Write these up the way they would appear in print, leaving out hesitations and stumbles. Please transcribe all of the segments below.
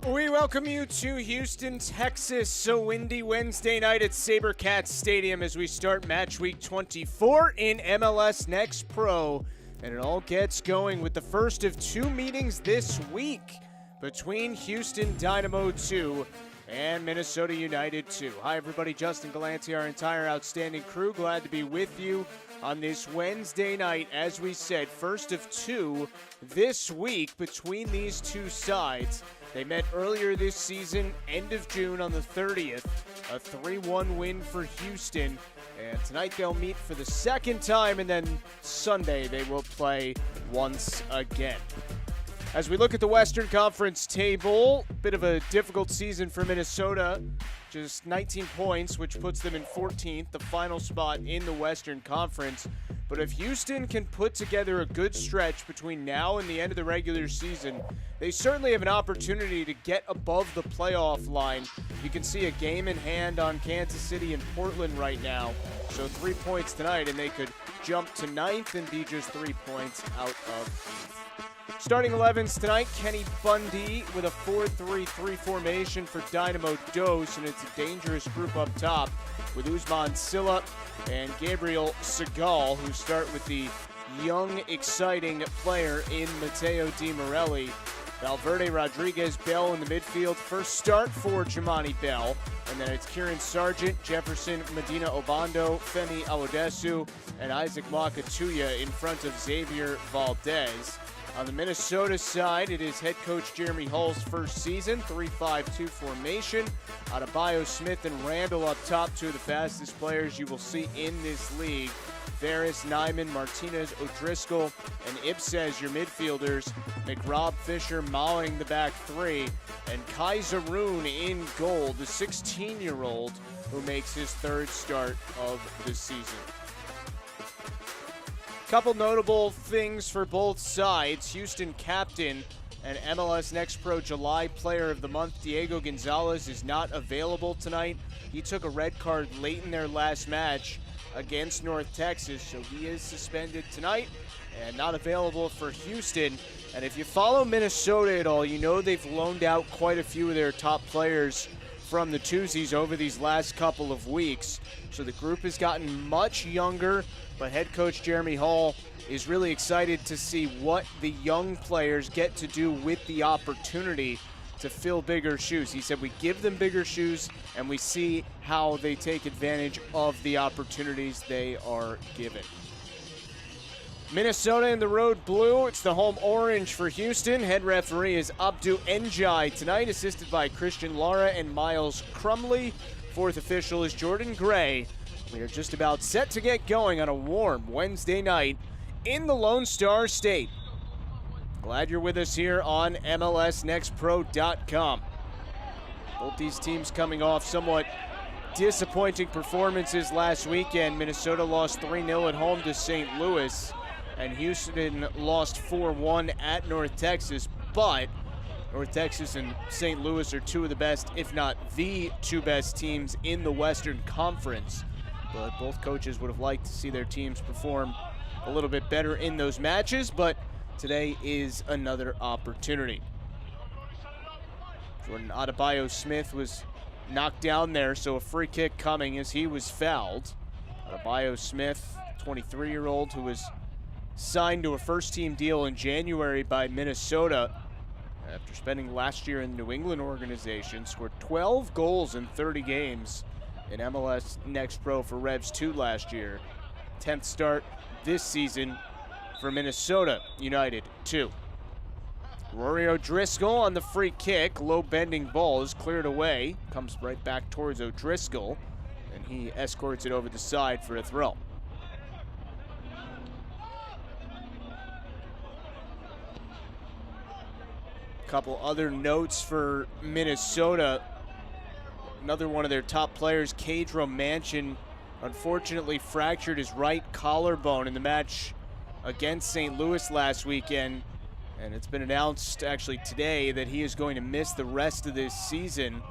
We welcome you to Houston, Texas. A windy Wednesday night at SaberCats Stadium as we start match week 24 in MLS Next Pro. And it all gets going with the first of two meetings this week between Houston Dynamo 2 and Minnesota United 2. Hi everybody, Justin Galanti, our entire outstanding crew. Glad to be with you on this Wednesday night. As we said, first of two this week between these two sides. They met earlier this season, end of June on the 30th, a 3-1 win for Houston. And tonight they'll meet for the second time, and then Sunday they will play once again. As we look at the Western Conference table, bit of a difficult season for Minnesota. Just 19 points, which puts them in 14th, the final spot in the Western Conference. But if Houston can put together a good stretch between now and the end of the regular season, they certainly have an opportunity to get above the playoff line. You can see a game in hand on Kansas City and Portland right now. So 3 points tonight, and they could jump to 9th and be just 3 points out of 8th. Starting 11s tonight, Kenny Bundy with a 4-3-3 formation for Dynamo Dos, and it's a dangerous group up top with Usman Silla and Gabriel Segal, who start with the young, exciting player in Mateo Di Morelli. Valverde, Rodriguez, Bell in the midfield. First start for Jamani Bell. And then it's Kieran Sargent, Jefferson, Medina Obando, Femi Awodesu, and Isaac Makatuya in front of Xavier Valdez. On the Minnesota side, it is head coach Jeremy Hull's first season, 3-5-2 formation. Adebayo, Smith, and Randall up top, two of the fastest players you will see in this league. Ferris, Nyman, Martinez, O'Driscoll, and Ibsez, your midfielders. McRob, Fisher mowing the back three. And Kaiserun in goal, the 16-year-old who makes his third start of the season. Couple notable things for both sides. Houston captain and MLS Next Pro July Player of the Month, Diego Gonzalez, is not available tonight. He took a red card late in their last match against North Texas, so he is suspended tonight and not available for Houston. And if you follow Minnesota at all, you know they've loaned out quite a few of their top players from the twosies over these last couple of weeks. So the group has gotten much younger, but head coach Jeremy Hull is really excited to see what the young players get to do with the opportunity to fill bigger shoes. He said we give them bigger shoes and we see how they take advantage of the opportunities they are given. Minnesota in the road blue. It's the home orange for Houston. Head referee is Abdu Njai tonight, assisted by Christian Lara and Miles Crumley. Fourth official is Jordan Gray. We are just about set to get going on a warm Wednesday night in the Lone Star State. Glad you're with us here on MLSNextPro.com. Both these teams coming off somewhat disappointing performances last weekend. Minnesota lost 3-0 at home to St. Louis, and Houston lost 4-1 at North Texas. But North Texas and St. Louis are two of the best, if not the two best teams in the Western Conference. But both coaches would have liked to see their teams perform a little bit better in those matches, but today is another opportunity. Jordan Adebayo Smith was knocked down there, so a free kick coming as he was fouled. Adebayo Smith, 23-year-old, who was signed to a first-team deal in January by Minnesota after spending last year in the New England organization, scored 12 goals in 30 games in MLS Next Pro for Revs 2 last year. 10th start this season for Minnesota United 2. Rory O'Driscoll on the free kick. Low bending ball is cleared away. Comes right back towards O'Driscoll, and he escorts it over the side for a throw. Couple other notes for Minnesota. Another one of their top players, Kadro Manchin, unfortunately fractured his right collarbone in the match against St. Louis last weekend. And it's been announced actually today that he is going to miss the rest of this season.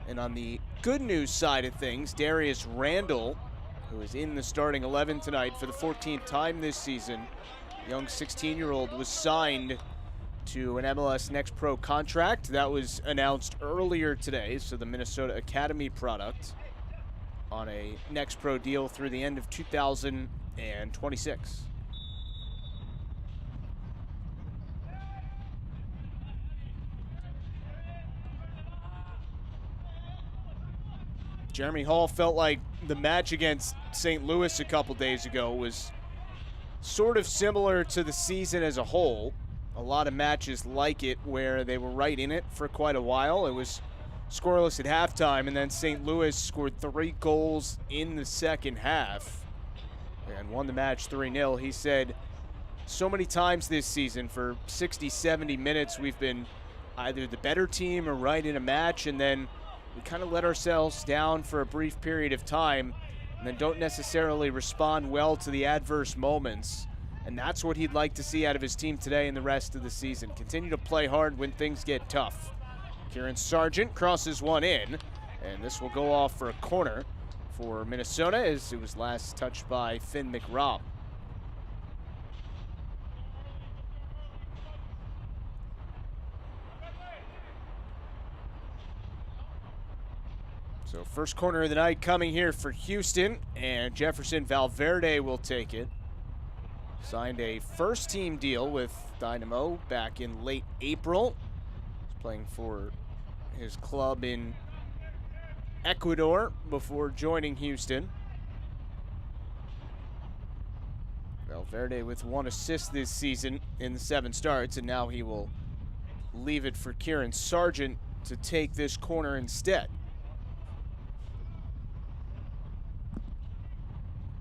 And on the good news side of things, Darius Randall, who is in the starting 11 tonight for the 14th time this season, young 16-year-old, was signed to an MLS Next Pro contract. That was announced earlier today, so the Minnesota Academy product on a Next Pro deal through the end of 2026. Jeremy Hall felt like the match against St. Louis a couple days ago was sort of similar to the season as a whole. A lot of matches like it where they were right in it for quite a while. It was scoreless at halftime, and then St. Louis scored 3 goals in the second half and won the match 3-0. He said so many times this season for 60, 70 minutes we've been either the better team or right in a match, and then we kind of let ourselves down for a brief period of time and then don't necessarily respond well to the adverse moments. And that's what he'd like to see out of his team today and the rest of the season. Continue to play hard when things get tough. Kieran Sargent crosses one in, and this will go off for a corner for Minnesota as it was last touched by Finn McRobb. So first corner of the night coming here for Houston, and Jefferson Valverde will take it. Signed a first-team deal with Dynamo back in late April. He's playing for his club in Ecuador before joining Houston. Valverde with 1 assist this season in the 7 starts, and now he will leave it for Kieran Sargent to take this corner instead.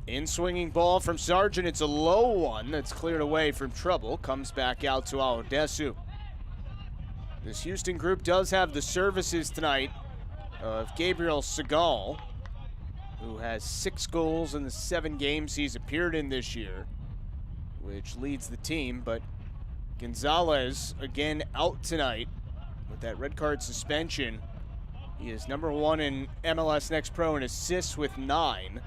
In-swinging ball from Sargent. It's a low one that's cleared away from trouble. Comes back out to Aodesu. This Houston group does have the services tonight of Gabriel Segal, who has 6 goals in the 7 games he's appeared in this year, which leads the team. But Gonzalez, again, out tonight with that red card suspension. He is #1 in MLS Next Pro in assists with 9.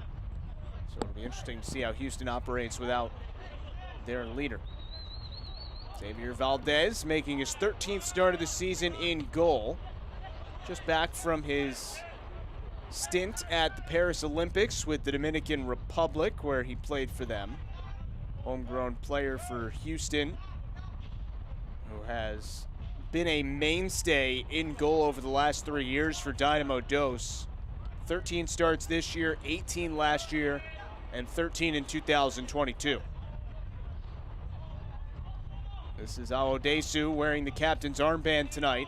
So it'll be interesting to see how Houston operates without their leader. Xavier Valdez making his 13th start of the season in goal. Just back from his stint at the Paris Olympics with the Dominican Republic, where he played for them. Homegrown player for Houston, who has been a mainstay in goal over the last 3 years for Dynamo Dos. 13 starts this year, 18 last year, and 13 in 2022. This is Aodesu wearing the captain's armband tonight.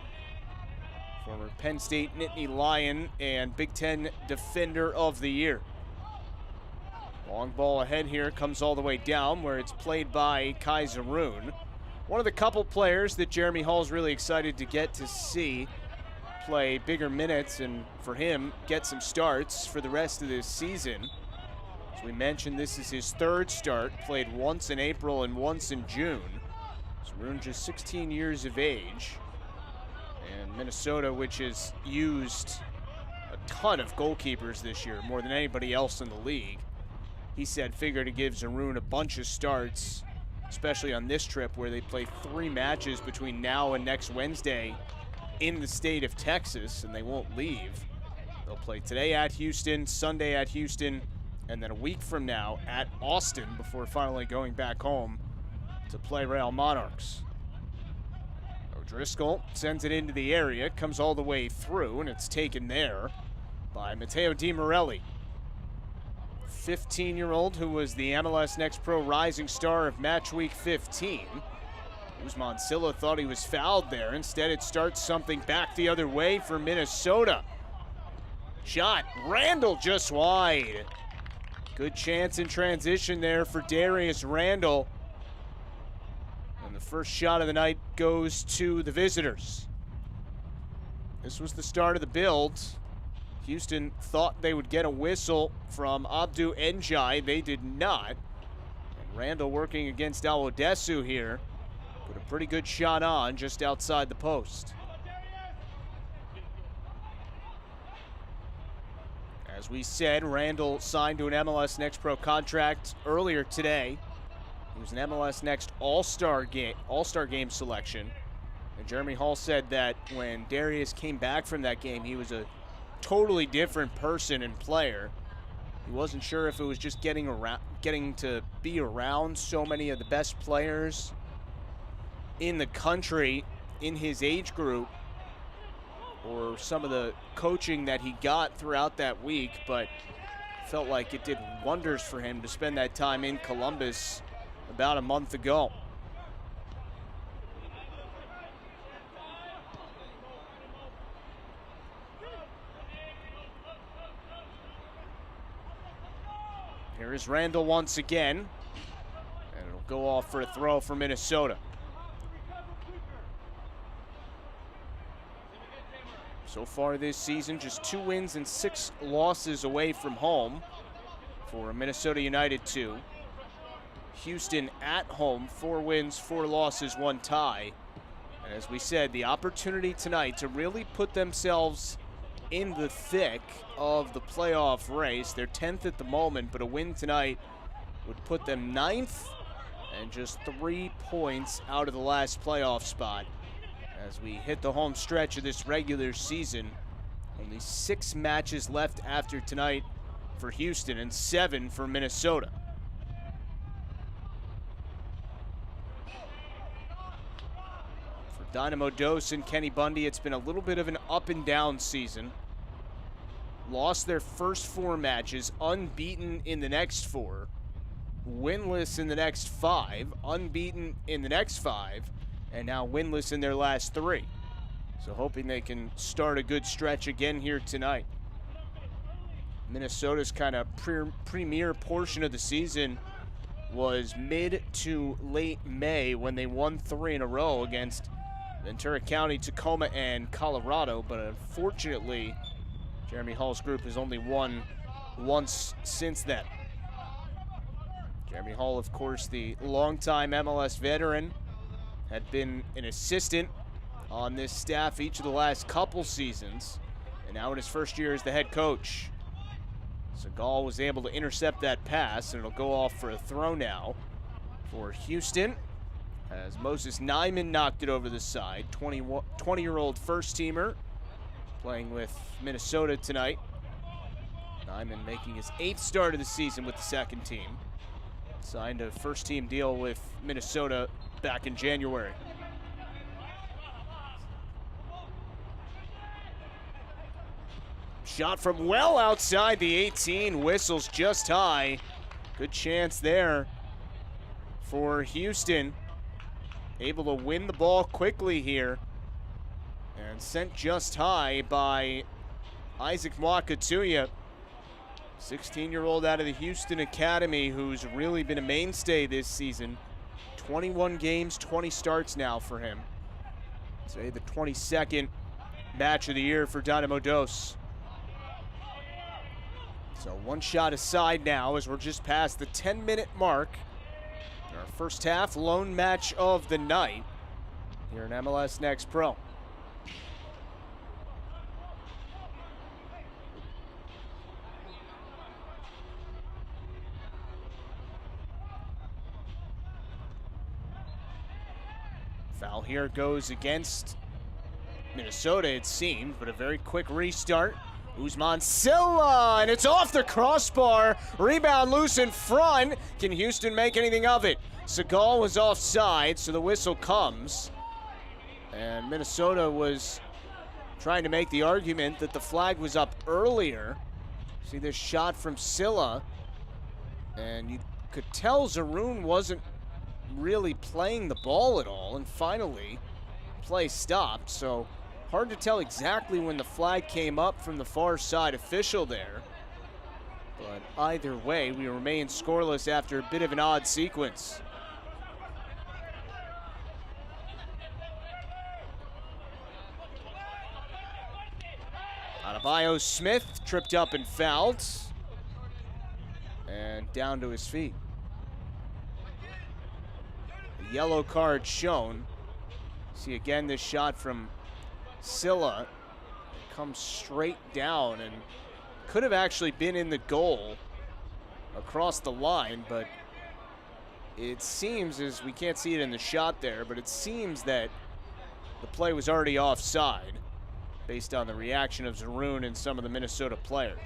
Former Penn State Nittany Lion and Big Ten Defender of the Year. Long ball ahead here, comes all the way down where it's played by Kai Zaroon. One of the couple players that Jeremy Hall's really excited to get to see play bigger minutes, and for him, get some starts for the rest of this season. As we mentioned, this is his 3rd start, played once in April and once in June. Zaroon just 16 years of age. And Minnesota, which has used a ton of goalkeepers this year, more than anybody else in the league, he said figure to give Zaroon a bunch of starts, especially on this trip where they play 3 matches between now and next Wednesday in the state of Texas, and they won't leave. They'll play today at Houston, Sunday at Houston, and then a week from now at Austin before finally going back home to play Real Monarchs. O'Driscoll sends it into the area, comes all the way through, and it's taken there by Matteo Di Morelli. 15-year-old who was the MLS Next Pro Rising Star of Match Week 15. Usman Silla thought he was fouled there. Instead, it starts something back the other way for Minnesota. Shot, Randall just wide. Good chance in transition there for Darius Randall. And the first shot of the night goes to the visitors. This was the start of the build. Houston thought they would get a whistle from Abdou Njai. They did not. And Randall working against Awodesu here. Put a pretty good shot on just outside the post. As we said, Randall signed to an MLS Next Pro contract earlier today. He was an MLS Next All-Star game selection. And Jeremy Hall said that when Darius came back from that game, he was a totally different person and player. He wasn't sure if it was just getting to be around so many of the best players in the country in his age group, or some of the coaching that he got throughout that week, but felt like it did wonders for him to spend that time in Columbus about a month ago. Here is Randall once again, and it'll go off for a throw for Minnesota. So far this season, just 2 wins and 6 losses away from home for Minnesota United 2. Houston at home, 4 wins, 4 losses, 1 tie. And as we said, the opportunity tonight to really put themselves in the thick of the playoff race. They're 10th at the moment, but a win tonight would put them 9th and just 3 points out of the last playoff spot. As we hit the home stretch of this regular season, only 6 matches left after tonight for Houston and 7 for Minnesota. For Dynamo Dose and Kenny Bundy, it's been a little bit of an up and down season. Lost their first 4 matches, unbeaten in the next 4, winless in the next 5, unbeaten in the next 5, and now winless in their last 3. So hoping they can start a good stretch again here tonight. Minnesota's kind of premier portion of the season was mid to late May when they won 3 in a row against Ventura County, Tacoma, and Colorado, but unfortunately, Jeremy Hall's group has only won once since then. Jeremy Hall, of course, the longtime MLS veteran, had been an assistant on this staff each of the last couple seasons, and now in his first year as the head coach. Seagal was able to intercept that pass, and it'll go off for a throw now for Houston, as Moses Nyman knocked it over the side. 20-year-old first-teamer playing with Minnesota tonight. Nyman making his 8th start of the season with the second team. Signed a first-team deal with Minnesota back in January. Shot from well outside the 18, whistles just high. Good chance there for Houston. Able to win the ball quickly here. And sent just high by Isaac Mwakatuya, 16-year-old out of the Houston Academy, who's really been a mainstay this season. 21 games, 20 starts now for him. Say the 22nd match of the year for Dynamo Dose. So 1 shot aside now as we're just past the 10-minute mark. Our first half lone match of the night here in MLS Next Pro. Foul here goes against Minnesota, it seemed, but a very quick restart. Usman Silla, and it's off the crossbar. Rebound loose in front. Can Houston make anything of it? Seagal was offside, so the whistle comes. And Minnesota was trying to make the argument that the flag was up earlier. See this shot from Silla, and you could tell Zaroon wasn't really playing the ball at all, and finally play stopped. So hard to tell exactly when the flag came up from the far side official there, but either way we remain scoreless after a bit of an odd sequence. Adebayo Smith tripped up and fouled, and down to his feet. Yellow card shown. See again this shot from Silla. It comes straight down and could have actually been in the goal across the line, but it seems, as we can't see it in the shot there, but it seems that the play was already offside based on the reaction of Zaroon and some of the Minnesota players.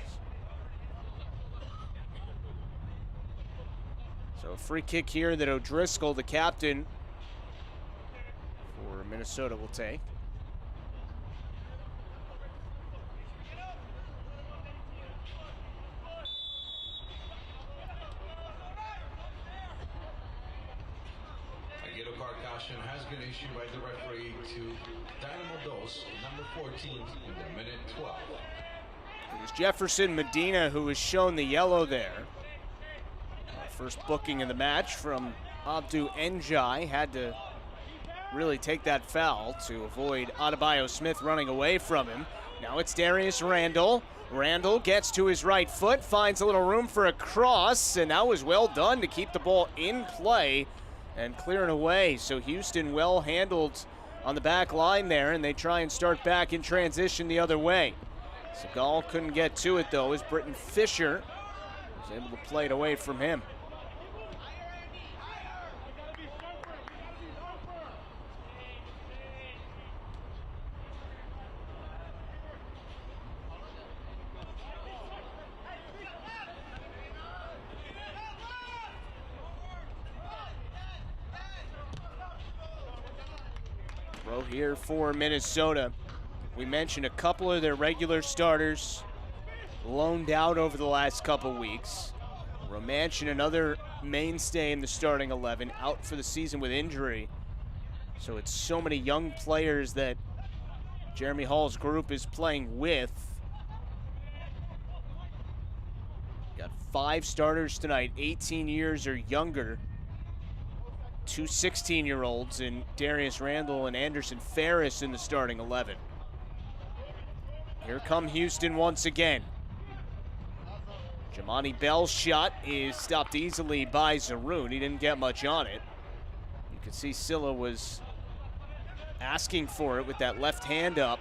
So a free kick here that O'Driscoll, the captain for Minnesota, will take. A yellow card caution has been issued by the referee to Dynamo, number 14, in the minute 12. It was Jefferson Medina who was shown the yellow there. First booking in the match from Abdu Njai. Had to really take that foul to avoid Adebayo Smith running away from him. Now it's Darius Randall. Randall gets to his right foot, finds a little room for a cross, and that was well done to keep the ball in play and clearing away. So Houston well handled on the back line there, and they try and start back in transition the other way. Segal couldn't get to it though, as Britton Fisher was able to play it away from him. Throw here for Minnesota. We mentioned a couple of their regular starters loaned out over the last couple weeks. Romanchin, another mainstay in the starting 11, out for the season with injury. So it's so many young players that Jeremy Hall's group is playing with. Got 5 starters tonight, 18 years or younger. 2 16-year-olds in Darius Randall and Anderson Ferris in the starting 11. Here come Houston once again. Jamani Bell's shot is stopped easily by Zaroon. He didn't get much on it. You could see Silla was asking for it with that left hand up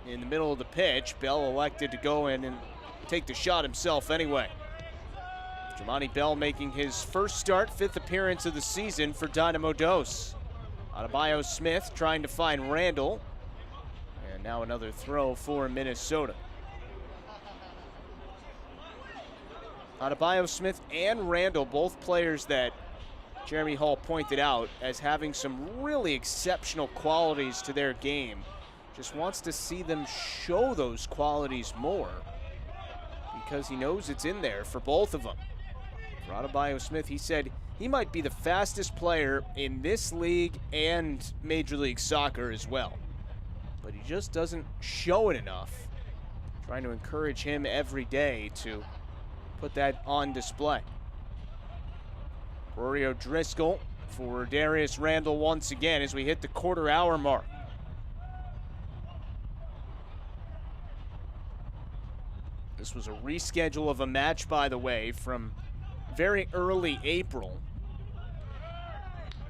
in the middle of the pitch. Bell elected to go in and take the shot himself anyway. Jamani Bell making his first start, 5th appearance of the season for Dynamo Dos. Adebayo Smith trying to find Randall. And now another throw for Minnesota. Adebayo Smith and Randall, both players that Jeremy Hall pointed out as having some really exceptional qualities to their game. Just wants to see them show those qualities more because he knows it's in there for both of them. For Adebayo Smith, he said he might be the fastest player in this league and Major League Soccer as well. But he just doesn't show it enough. Trying to encourage him every day to put that on display. Rory O'Driscoll for Darius Randall once again as we hit the quarter-hour mark. This was a reschedule of a match, by the way, from very early April.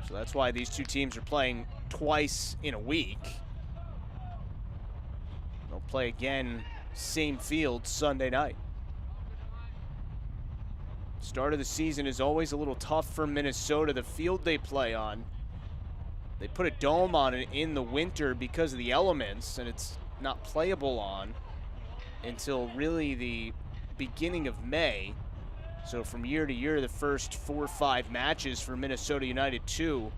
So that's why these two teams are playing twice in a week. They'll play again, same field, Sunday night. Start of the season is always a little tough for Minnesota. The field they play on, they put a dome on it in the winter because of the elements, and it's not playable on until really the beginning of May. So from year to year, the first 4 or 5 matches for Minnesota United 2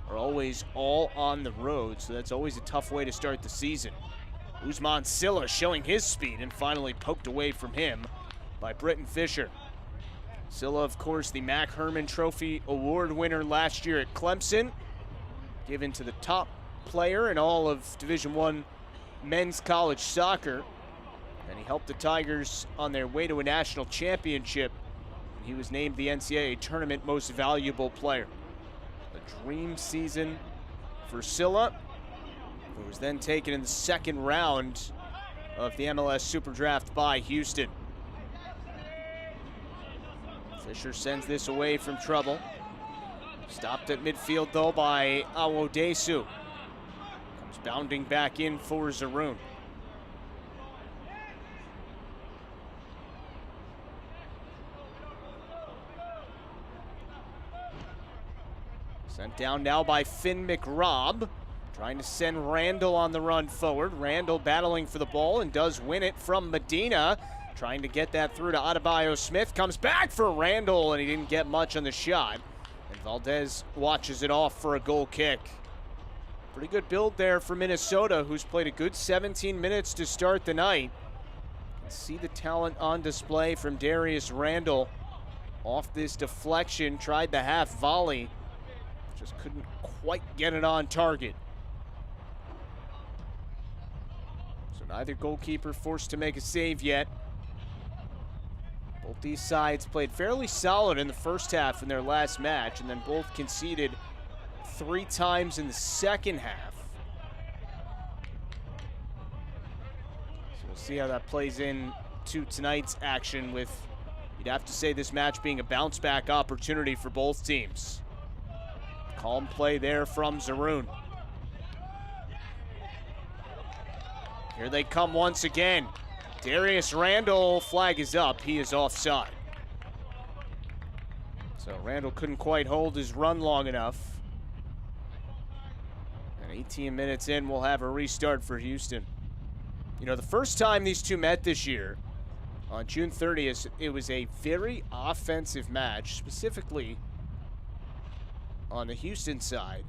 are always all on the road, so that's always a tough way to start the season. Usman Silla showing his speed and finally poked away from him by Britton Fisher. Silla, of course, the Mac Hermann Trophy Award winner last year at Clemson, given to the top player in all of Division I men's college soccer. And he helped the Tigers on their way to a national championship. He was named the NCAA Tournament Most Valuable Player. A dream season for Silla, who was then taken in the second round of the MLS Super Draft by Houston. Fisher sends this away from trouble. Stopped at midfield, though, by Awodesu. Comes bounding back in for Zaroon. Sent down now by Finn McRobb. Trying to send Randall on the run forward. Randall battling for the ball and does win it from Medina. Trying to get that through to Adebayo Smith. Comes back for Randall, and he didn't get much on the shot. And Valdez watches it off for a goal kick. Pretty good build there for Minnesota, who's played a good 17 minutes to start the night. See the talent on display from Darius Randall. Off this deflection, tried the half volley. Just couldn't quite get it on target. So neither goalkeeper forced to make a save yet. Both these sides played fairly solid in the first half in their last match, and then both conceded 3 times in the second half. So we'll see how that plays in to tonight's action, with, you'd have to say, this match being a bounce back opportunity for both teams. Calm play there from Zaroon. Here they come once again. Darius Randall, flag is up. He is offside. So Randall couldn't quite hold his run long enough. And 18 minutes in, we'll have a restart for Houston. You know, the first time these two met this year, on June 30th, it was a very offensive match, specifically on the Houston side.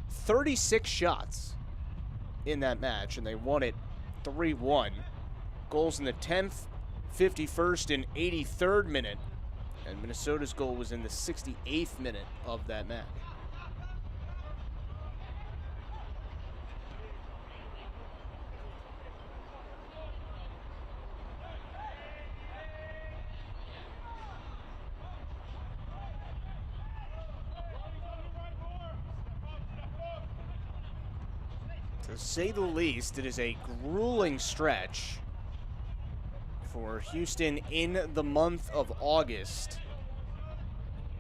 36 shots in that match, and they won it 3-1. Goals in the 10th, 51st, and 83rd minute. And Minnesota's goal was in the 68th minute of that match. To say the least, it is a grueling stretch for Houston in the month of August.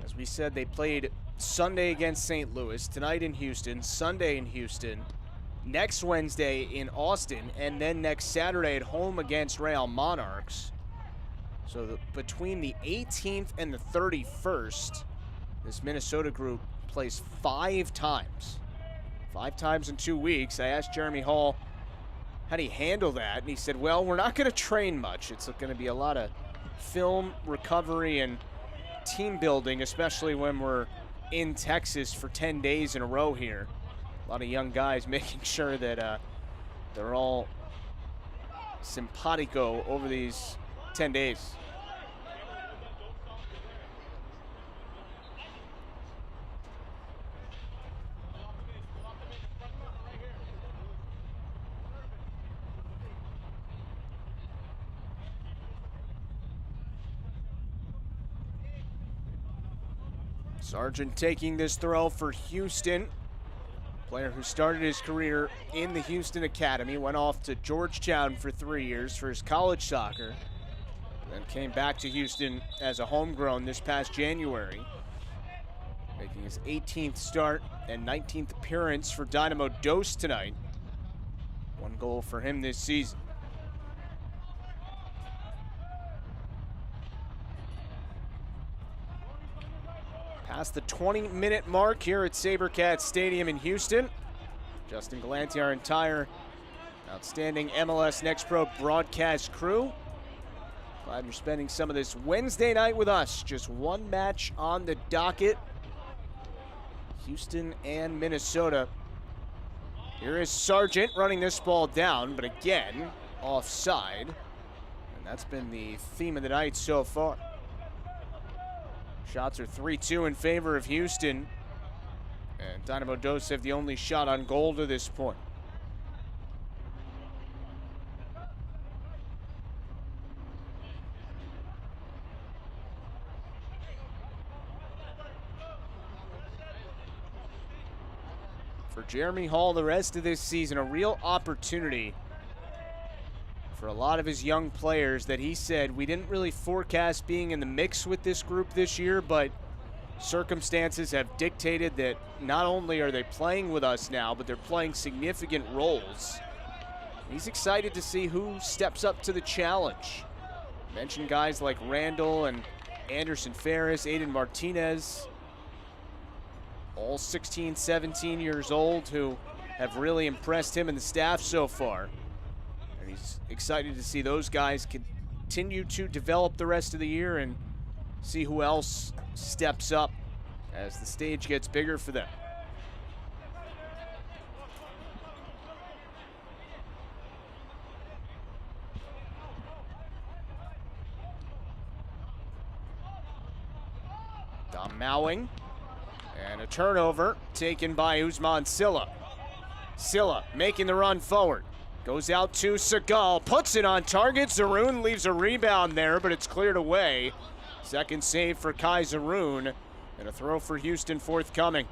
As we said, they played Sunday against St. Louis, tonight in Houston, Sunday in Houston, next Wednesday in Austin, and then next Saturday at home against Real Monarchs. So between the 18th and the 31st, this Minnesota group plays 5 times. 5 times in 2 weeks. I asked Jeremy Hall, how do you handle that? And he said, well, we're not going to train much. It's going to be a lot of film, recovery, and team building, especially when we're in Texas for 10 days in a row here. A lot of young guys making sure that they're all simpatico over these 10 days. Sargent taking this throw for Houston. Player who started his career in the Houston Academy, went off to Georgetown for 3 years for his college soccer, then came back to Houston as a homegrown this past January, making his 18th start and 19th appearance for Dynamo Dos tonight. 1 goal for him this season. Past the 20-minute mark here at SaberCats Stadium in Houston. Justin Galante, our entire outstanding MLS Next Pro broadcast crew. Glad you're spending some of this Wednesday night with us. Just 1 match on the docket. Houston and Minnesota. Here is Sargent running this ball down, but again, offside. And that's been the theme of the night so far. Shots are 3-2 in favor of Houston. And Dynamo Dos have the only shot on goal to this point. For Jeremy Hall, the rest of this season, a real opportunity for a lot of his young players that he said we didn't really forecast being in the mix with this group this year, but circumstances have dictated that not only are they playing with us now, but they're playing significant roles. He's excited to see who steps up to the challenge. Mentioned guys like Randall and Anderson Ferris, Aiden Martinez, all 16, 17 years old, who have really impressed him and the staff so far. And he's excited to see those guys continue to develop the rest of the year and see who else steps up as the stage gets bigger for them. Dom Mowing, and a turnover taken by Usman Silla. Silla making the run forward. Goes out to Segal, puts it on target. Zaroon leaves a rebound there, but it's cleared away. Second save for Kai Zaroon, and a throw for Houston forthcoming.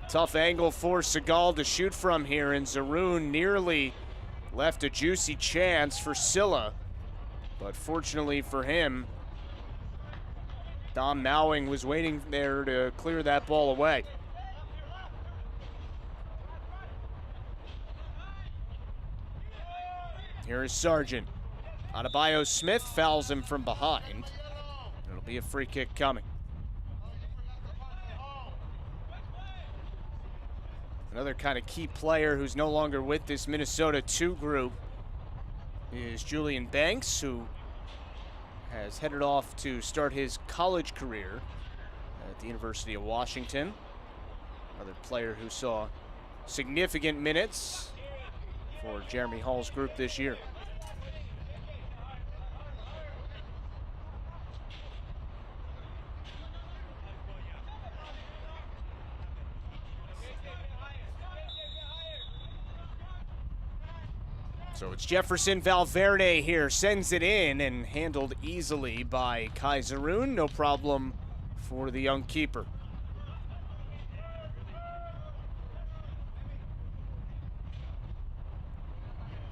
Tough angle for Segal to shoot from here, and Zaroon nearly left a juicy chance for Silla. But fortunately for him, Dom Mowing was waiting there to clear that ball away. Here is Sargent. Adebayo Smith fouls him from behind. It'll be a free kick coming. Another kind of key player who's no longer with this Minnesota 2 group is Julian Banks, who has headed off to start his college career at the University of Washington. Another player who saw significant minutes for Jeremy Hall's group this year. So it's Jefferson Valverde here, sends it in and handled easily by Kai Zaroon. No problem for the young keeper.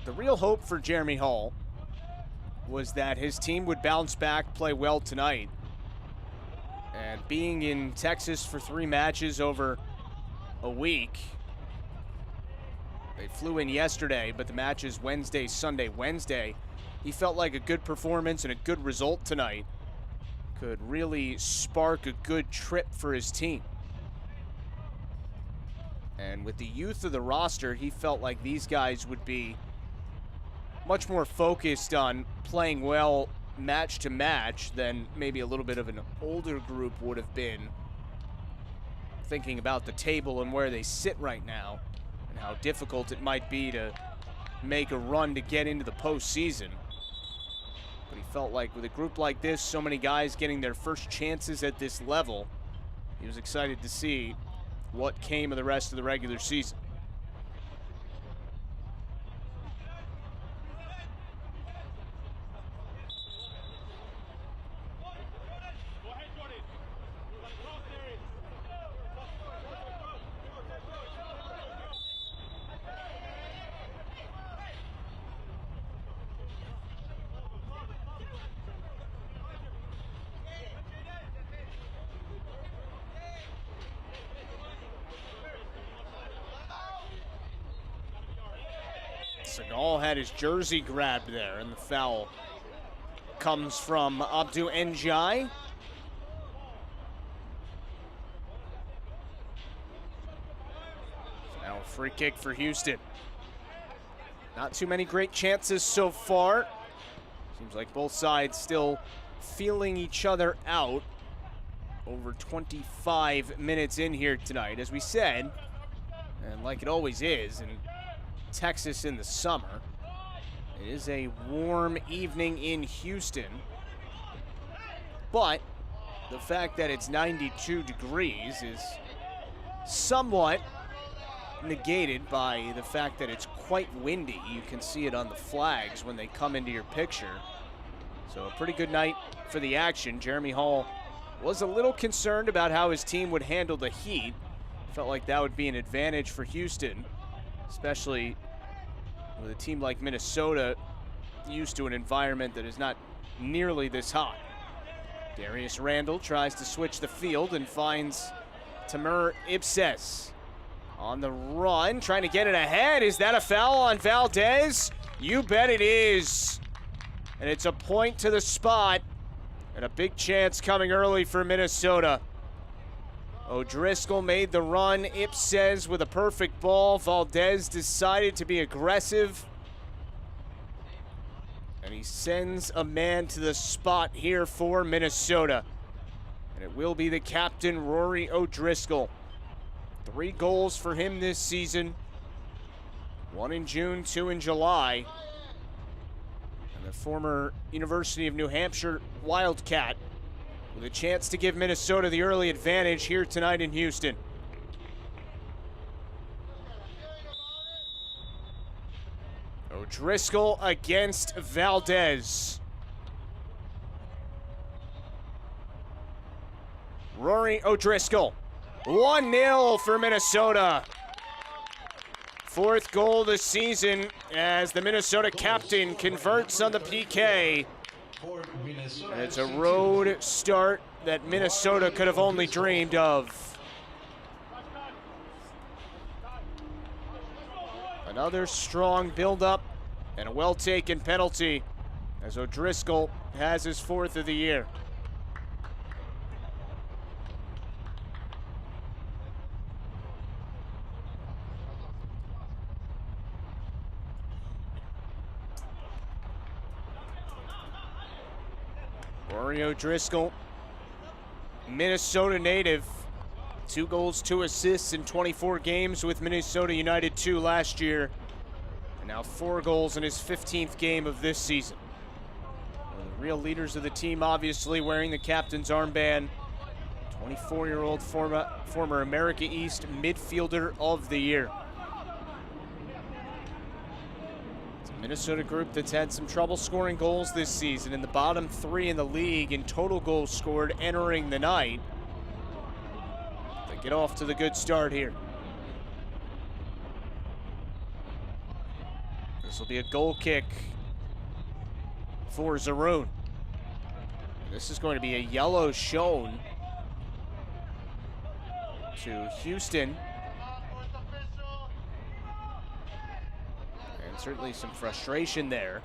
The real hope for Jeremy Hall was that his team would bounce back, play well tonight. And being in Texas for 3 matches over a week, they flew in yesterday, but the match is Wednesday, Sunday, Wednesday. He felt like a good performance and a good result tonight could really spark a good trip for his team. And with the youth of the roster, he felt like these guys would be much more focused on playing well match to match than maybe a little bit of an older group would have been, thinking about the table and where they sit right now and how difficult it might be to make a run to get into the postseason. But he felt like with a group like this, so many guys getting their first chances at this level, he was excited to see what came of the rest of the regular season. Segal had his jersey grabbed there, and the foul comes from Abdou Njai. Now a free kick for Houston. Not too many great chances so far. Seems like both sides still feeling each other out. Over 25 minutes in here tonight, as we said, and like it always is in Texas in the summer, it is a warm evening in Houston, but the fact that it's 92 degrees is somewhat negated by the fact that it's quite windy. You can see it on the flags when they come into your picture. So a pretty good night for the action. Jeremy Hall was a little concerned about how his team would handle the heat. Felt like that would be an advantage for Houston, especially with a team like Minnesota used to an environment that is not nearly this hot. Darius Randall tries to switch the field and finds Tamir Ibses on the run, trying to get it ahead. Is that a foul on Valdez? You bet it is. And it's a point to the spot, and a big chance coming early for Minnesota. O'Driscoll made the run. Ip says with a perfect ball. Valdez decided to be aggressive. And he sends a man to the spot here for Minnesota. And it will be the captain, Rory O'Driscoll. 3 goals for him this season. 1 in June, 2 in July. And the former University of New Hampshire Wildcat with a chance to give Minnesota the early advantage here tonight in Houston. O'Driscoll against Valdez. Rory O'Driscoll. 1-0 for Minnesota. 4th goal this season as the Minnesota captain converts on the PK. And it's a road start that Minnesota could have only dreamed of. Another strong build-up and a well-taken penalty as O'Driscoll has his 4th of the year. Rory O'Driscoll, Minnesota native. 2 goals, 2 assists in 24 games with Minnesota United 2 last year. And now 4 goals in his 15th game of this season. One of the real leaders of the team, obviously, wearing the captain's armband. 24-year-old former America East midfielder of the year. Minnesota group that's had some trouble scoring goals this season, in the bottom 3 in the league in total goals scored entering the night. They get off to the good start here. This will be a goal kick for Zaroon. This is going to be a yellow shown to Houston. Certainly some frustration there.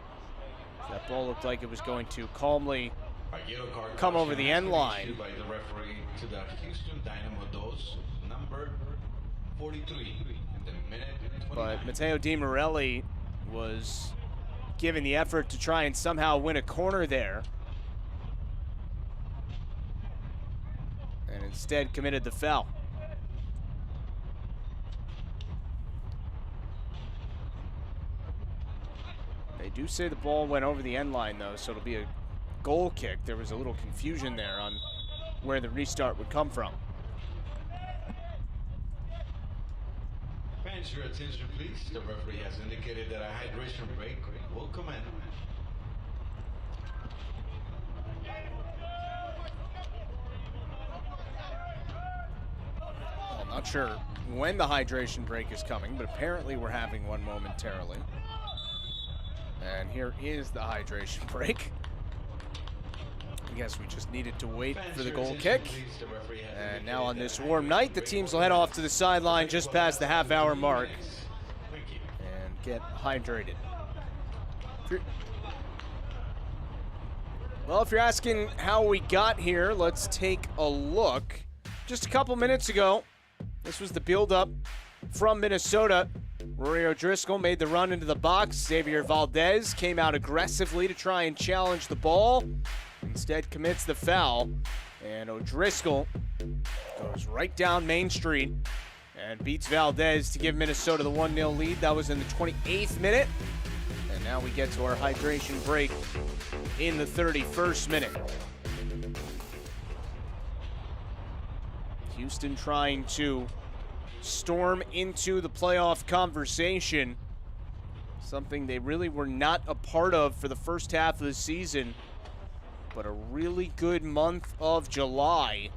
That ball looked like it was going to calmly come over the end line. By the referee to the Houston Dynamo dose, number 43 in the minute 29. But Matteo Di Morelli was given the effort to try and somehow win a corner there, and instead committed the foul. They do say the ball went over the end line, though, so it'll be a goal kick. There was a little confusion there on where the restart would come from. Fans, your attention, please. The referee has indicated that a hydration break will commence. Well, I'm not sure when the hydration break is coming, but apparently we're having one momentarily. And here is the hydration break. I guess we just needed to wait for the goal kick. And now on this warm night, the teams will head off to the sideline just past the half-hour mark and get hydrated. Well, if you're asking how we got here, let's take a look. Just a couple minutes ago, this was the build-up from Minnesota. Rory O'Driscoll made the run into the box. Xavier Valdez came out aggressively to try and challenge the ball. Instead commits the foul. And O'Driscoll goes right down Main Street and beats Valdez to give Minnesota the 1-0 lead. That was in the 28th minute. And now we get to our hydration break in the 31st minute. Houston trying to storm into the playoff conversation, something they really were not a part of for the first half of the season, but a really good month of July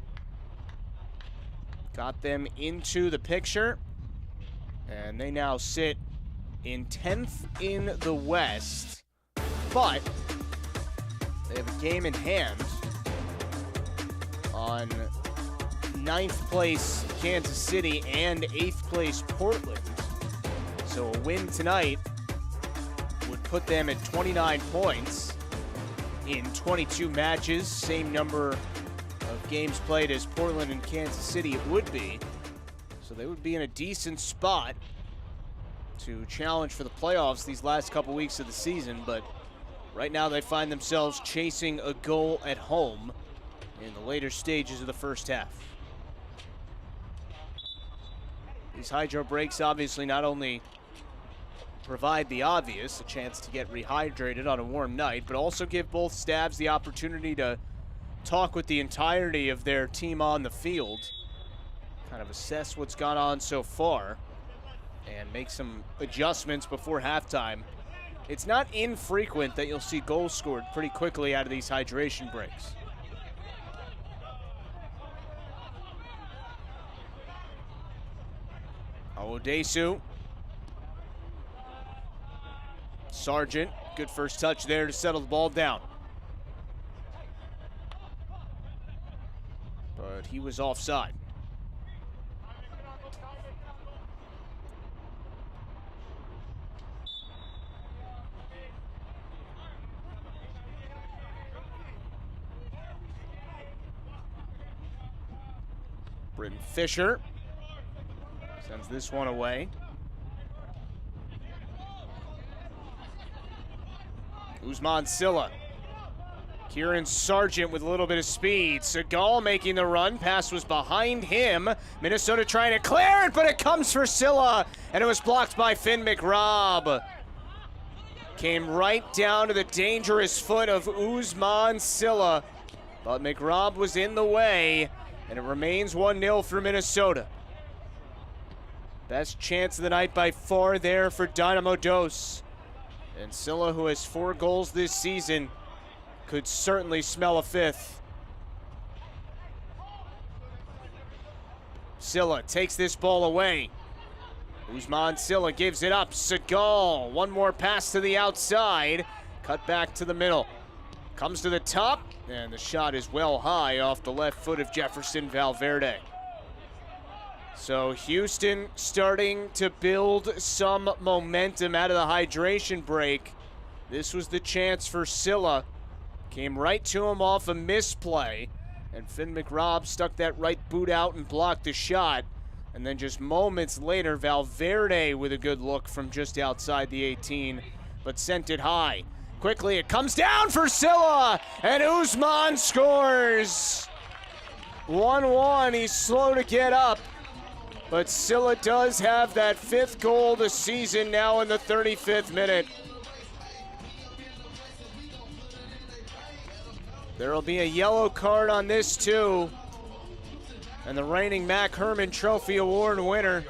got them into the picture, and they now sit in 10th in the West, but they have a game in hand on 9th place Kansas City and 8th place Portland. So a win tonight would put them at 29 points in 22 matches, same number of games played as Portland and Kansas City it would be. So they would be in a decent spot to challenge for the playoffs these last couple weeks of the season, but right now they find themselves chasing a goal at home in the later stages of the first half. These hydro breaks obviously not only provide the obvious, a chance to get rehydrated on a warm night, but also give both staffs the opportunity to talk with the entirety of their team on the field, kind of assess what's gone on so far, and make some adjustments before halftime. It's not infrequent that you'll see goals scored pretty quickly out of these hydration breaks. Awodesu. Sargent, good first touch there to settle the ball down. But he was offside. Britton Fisher sends this one away. Usman Silla. Kieran Sargent with a little bit of speed. Segal making the run. Pass was behind him. Minnesota trying to clear it, but it comes for Silla, and it was blocked by Finn McRobb. Came right down to the dangerous foot of Usman Silla, but McRobb was in the way, and it remains 1-0 for Minnesota. Best chance of the night by far there for Dynamo Dos. And Silla, who has 4 goals this season, could certainly smell a 5th. Silla takes this ball away. Usman Silla gives it up. Segal, one more pass to the outside. Cut back to the middle. Comes to the top, and the shot is well high off the left foot of Jefferson Valverde. So Houston starting to build some momentum out of the hydration break. This was the chance for Silla. Came right to him off a misplay, and Finn McRobb stuck that right boot out and blocked the shot. And then just moments later, Valverde with a good look from just outside the 18, but sent it high. Quickly, it comes down for Silla, and Usman scores. 1-1, he's slow to get up. But Silla does have that 5th goal of the season now in the 35th minute. There'll be a yellow card on this too. And the reigning Mac Hermann Trophy Award winner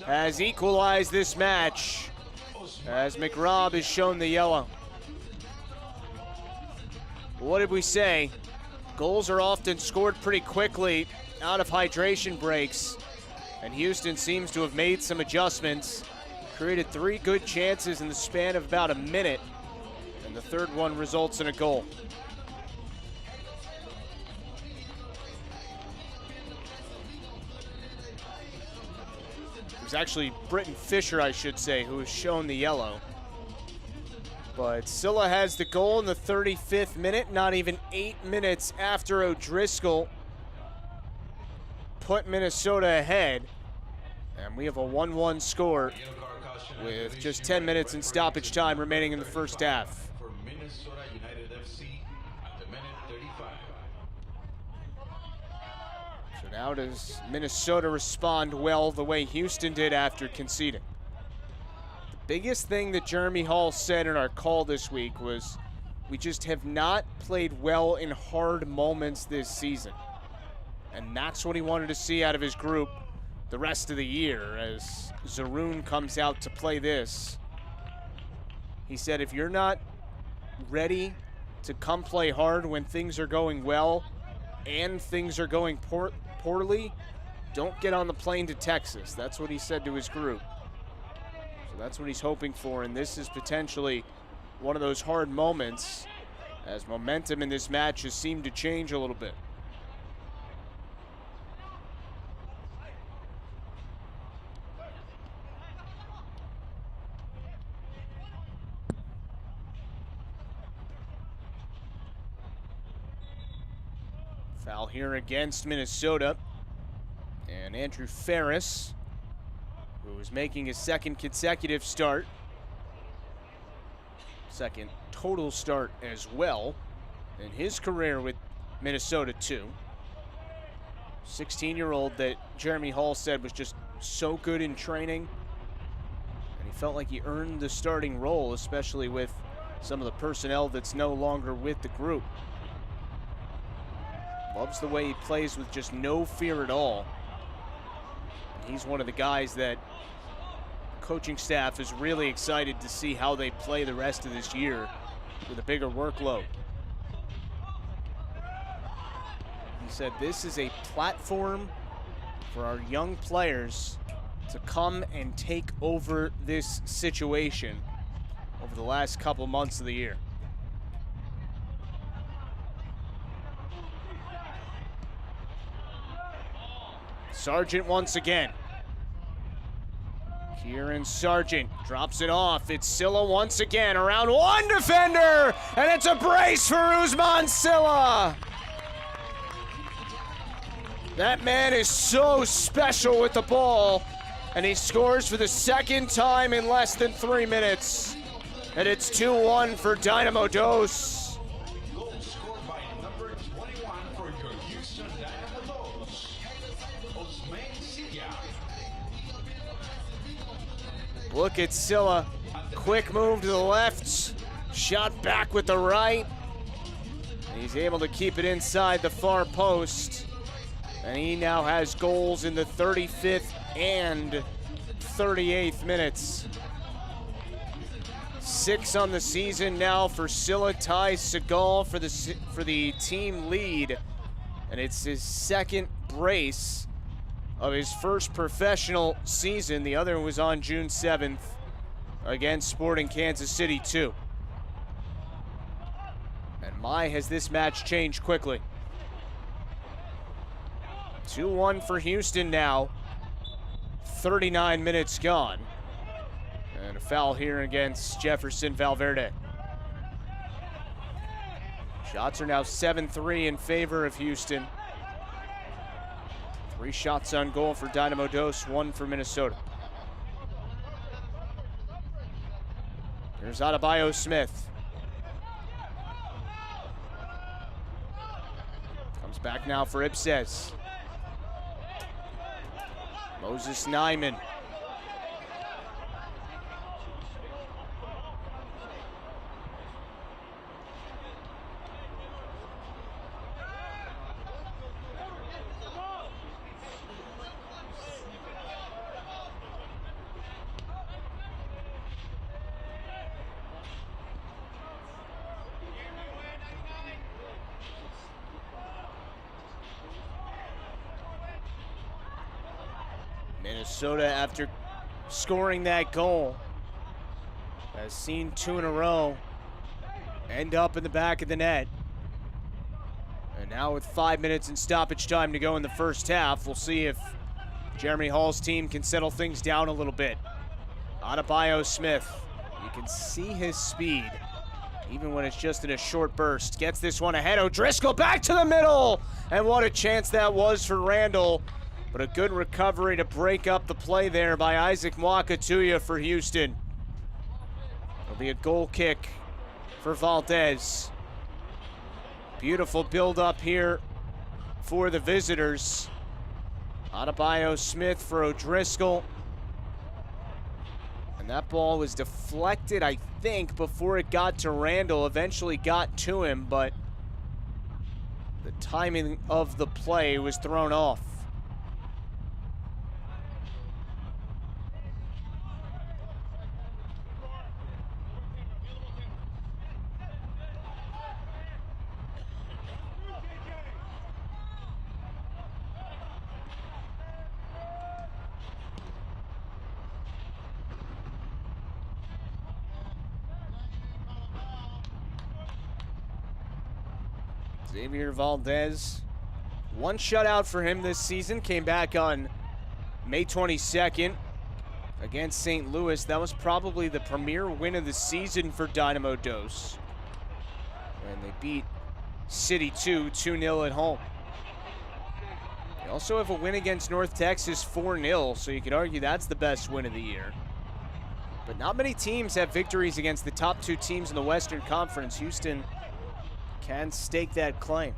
has equalized this match as McRobb is shown the yellow. What did we say? Goals are often scored pretty quickly out of hydration breaks. And Houston seems to have made some adjustments, created 3 good chances in the span of about a minute, and the third one results in a goal. It was actually Britton Fisher, I should say, who was shown the yellow. But Silla has the goal in the 35th minute, not even 8 minutes after O'Driscoll put Minnesota ahead. And we have a 1-1 score with just 10 minutes in stoppage time remaining in the first half. For Minnesota United FC at the minute 35. So now does Minnesota respond well the way Houston did after conceding? The biggest thing that Jeremy Hall said in our call this week was we just have not played well in hard moments this season. And that's what he wanted to see out of his group the rest of the year as Zaroon comes out to play this. He said, if you're not ready to come play hard when things are going well and things are going poorly, don't get on the plane to Texas. That's what he said to his group. So that's what he's hoping for, and this is potentially one of those hard moments as momentum in this match has seemed to change a little bit. Foul here against Minnesota. And Andrew Ferris, who is making his second consecutive start. Second total start as well in his career with Minnesota too. 16-year-old that Jeremy Hall said was just so good in training. And he felt like he earned the starting role, especially with some of the personnel that's no longer with the group. Loves the way he plays with just no fear at all. He's one of the guys that the coaching staff is really excited to see how they play the rest of this year with a bigger workload. He said this is a platform for our young players to come and take over this situation over the last couple months of the year. Sargent once again. Kieran Sargent drops it off. It's Silla once again. Around one defender, and it's a brace for Usman Silla. That man is so special with the ball, and he scores for the second time in less than 3 minutes. And it's 2-1 for Dynamo Dos. Goal scored by number 21 for your Houston Dynamo Dos, Osman Silla. Look at Silla. Quick move to the left. Shot back with the right. And he's able to keep it inside the far post. And he now has goals in the 35th and 38th minutes. 6 on the season now for Silla. Ties Segal for the team lead. And it's his second brace of his first professional season. The other was on June 7th against Sporting Kansas City 2. And my, has this match changed quickly. 2-1 for Houston now. 39 minutes gone. And a foul here against Jefferson Valverde. Shots are now 7-3 in favor of Houston. 3 shots on goal for Dynamo Dos, 1 for Minnesota. There's Adebayo Smith. Comes back now for Ipses. Moses Nyman. Minnesota, after scoring that goal, has seen 2 in a row end up in the back of the net. And now with 5 minutes in stoppage time to go in the first half, we'll see if Jeremy Hall's team can settle things down a little bit. Adebayo Smith, you can see his speed, even when it's just in a short burst. Gets this one ahead. O'Driscoll back to the middle, and what a chance that was for Randall. But a good recovery to break up the play there by Isaac Mwakatuya for Houston. It'll be a goal kick for Valdez. Beautiful build-up here for the visitors. Adebayo Smith for O'Driscoll. And that ball was deflected, I think, before it got to Randall. Eventually got to him, but the timing of the play was thrown off. Xavier Valdez, 1 shutout for him this season. Came back on May 22nd against St. Louis. That was probably the premier win of the season for Dynamo Dos, when they beat City 2-0 at home. Also have a win against North Texas 4-0, so you could argue that's the best win of the year. But not many teams have victories against the top 2 teams in the Western Conference. Houston can stake that claim.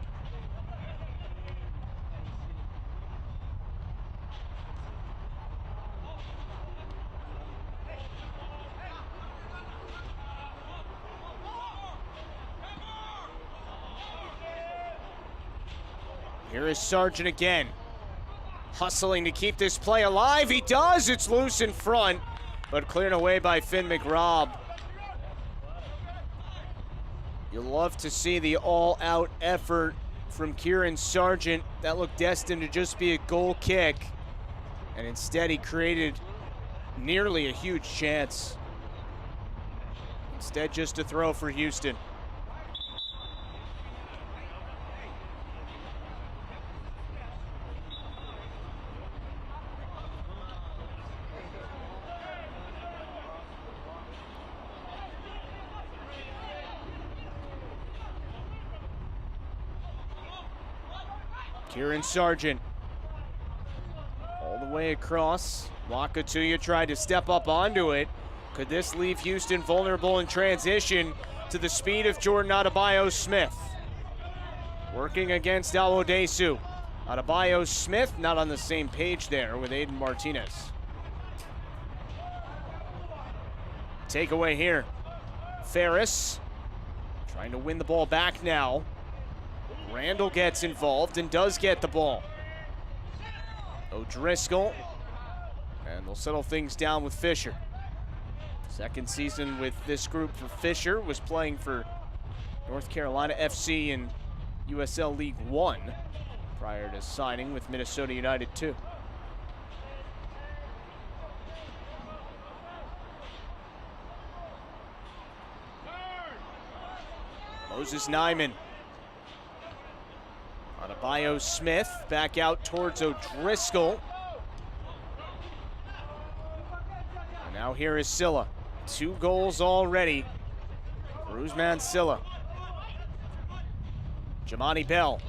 Here is Sargent again, hustling to keep this play alive. He does, it's loose in front, but cleared away by Finn McRobb. You'll love to see the all-out effort from Kieran Sargent. That looked destined to just be a goal kick, and instead he created nearly a huge chance. Instead, just a throw for Houston. Kieran Sargent all the way across. Wakatuya tried to step up onto it. Could this leave Houston vulnerable in transition to the speed of Jordan Adebayo-Smith? Working against Awodesu. Adebayo-Smith not on the same page there with Aiden Martinez. Takeaway here. Ferris trying to win the ball back now. Randall gets involved and does get the ball. O'Driscoll, and they'll settle things down with Fisher. Second season with this group for Fisher, was playing for North Carolina FC in USL League One prior to signing with Minnesota United 2. Moses Nyman. Adebayo-Smith back out towards O'Driscoll. And now here is Silla. 2 goals already for Usman Silla. Jamani Bell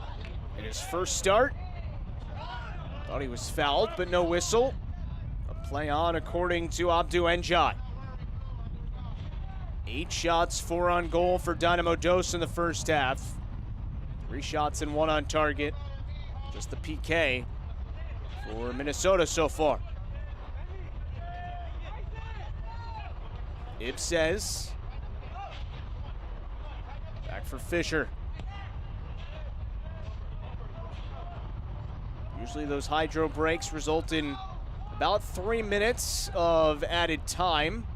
in his first start. Thought he was fouled, but no whistle. A play on according to Abdou Njai. 8 shots, 4 on goal for Dynamo Dos in the first half. 3 shots and 1 on target. Just the PK for Minnesota so far. Ib says. Back for Fisher. Usually those hydro breaks result in about 3 minutes of added time.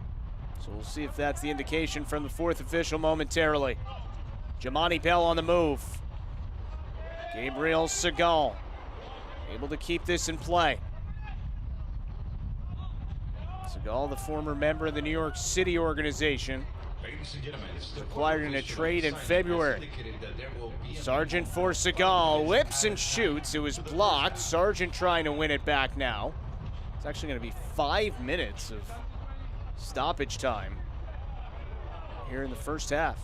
So we'll see if that's the indication from the 4th official momentarily. Jamani Bell on the move. Gabriel Segal able to keep this in play. Segal, the former member of the New York City organization, acquired in a trade in February. Sargent for Segal, whips and shoots. It was blocked. Sargent trying to win it back now. It's actually going to be 5 minutes of stoppage time here in the first half.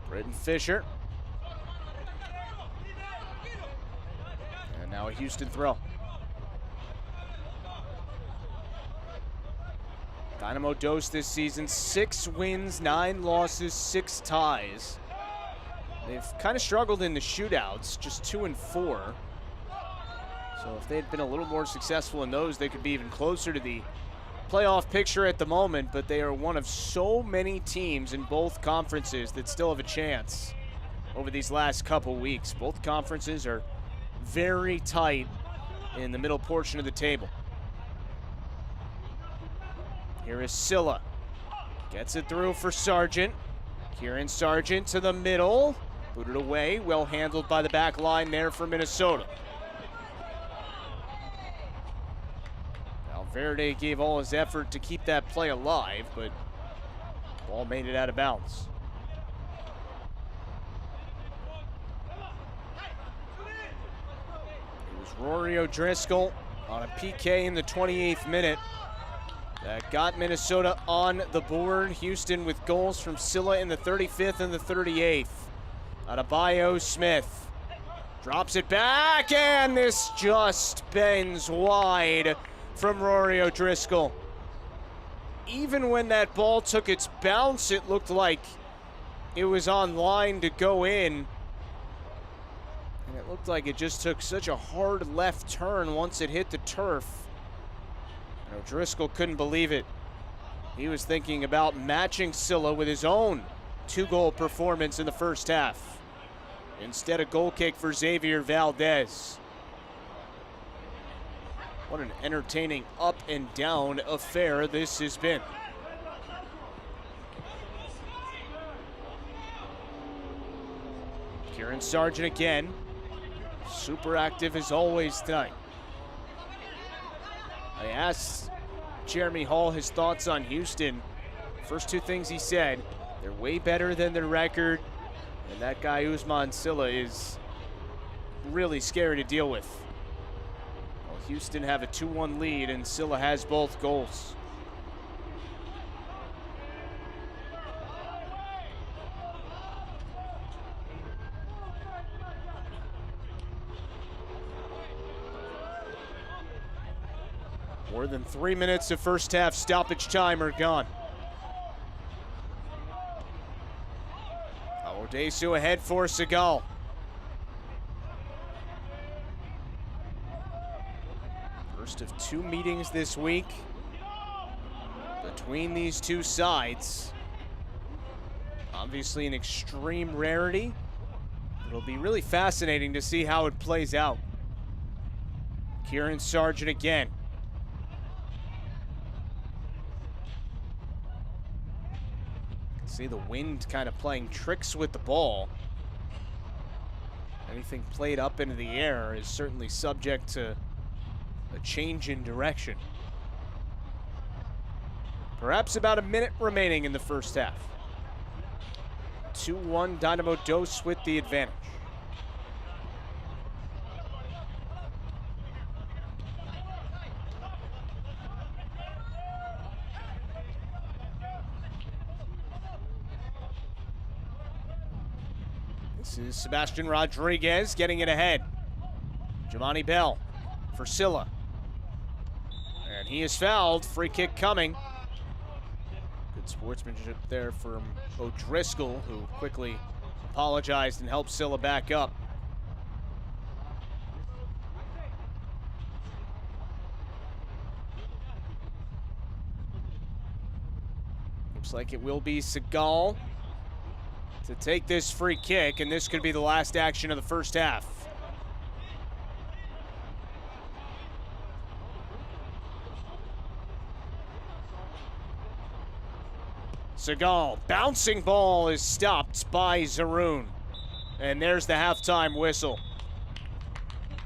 Britton Fisher. And now a Houston throw. Dynamo Dos this season, 6 wins, 9 losses, 6 ties. They've kind of struggled in the shootouts, just 2 and 4. So if they had been a little more successful in those, they could be even closer to the playoff picture at the moment, but they are one of so many teams in both conferences that still have a chance over these last couple weeks. Both conferences are very tight in the middle portion of the table. Here is Silla. Gets it through for Sargent. Kieran Sargent to the middle. Booted away. Well handled by the back line there for Minnesota. Valverde gave all his effort to keep that play alive, but ball made it out of bounds. Rory O'Driscoll on a PK in the 28th minute that got Minnesota on the board. Houston with goals from Silla in the 35th and the 38th. Adebayo Smith drops it back, and this just bends wide from Rory O'Driscoll. Even when that ball took its bounce, it looked like it was on line to go in. And it looked like it just took such a hard left turn once it hit the turf. And O'Driscoll couldn't believe it. He was thinking about matching Silla with his own 2-goal performance in the first half. Instead, a goal kick for Xavier Valdez. What an entertaining up and down affair this has been. Kieran Sargent again. Super active as always tonight. I asked Jeremy Hall his thoughts on Houston. First two things he said, they're way better than their record, and that guy Usman Silla is really scary to deal with. Well, Houston have a 2-1 lead, and Silla has both goals. More than 3 minutes of first half stoppage time are gone. Odesu ahead for Segal. First of 2 meetings this week between these two sides. Obviously an extreme rarity. It'll be really fascinating to see how it plays out. Kieran Sargent again. See the wind kind of playing tricks with the ball. Anything played up into the air is certainly subject to a change in direction. Perhaps about a minute remaining in the first half. 2-1 Dynamo Dos with the advantage. This is Sebastian Rodriguez getting it ahead. Giovanni Bell for Silla. And he is fouled. Free kick coming. Good sportsmanship there from O'Driscoll, who quickly apologized and helped Silla back up. Looks like it will be Segal to take this free kick, and this could be the last action of the first half. Segal, bouncing ball is stopped by Zaroon. And there's the halftime whistle.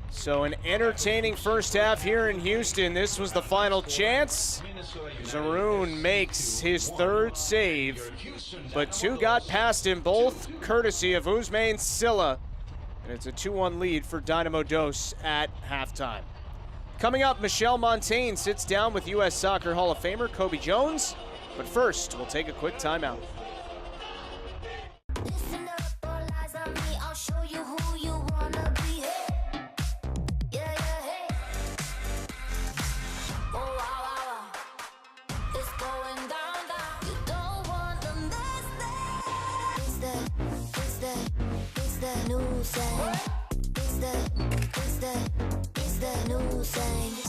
So an entertaining first half here in Houston. This was the final chance. Zaroon makes his 3rd save, but 2 got past him, both courtesy of Usman Silla. And it's a 2-1 lead for Dynamo Dos at halftime. Coming up, Michelle Montaigne sits down with U.S. Soccer Hall of Famer Kobe Jones. But first, we'll take a quick timeout. Listen up, all eyes on me, I'll show you who you wanna be. Hey. Yeah, yeah, hey. Oh, wow, wow, wow. It's going down, down. You don't want to miss that. It's the new sound. It's the new sound.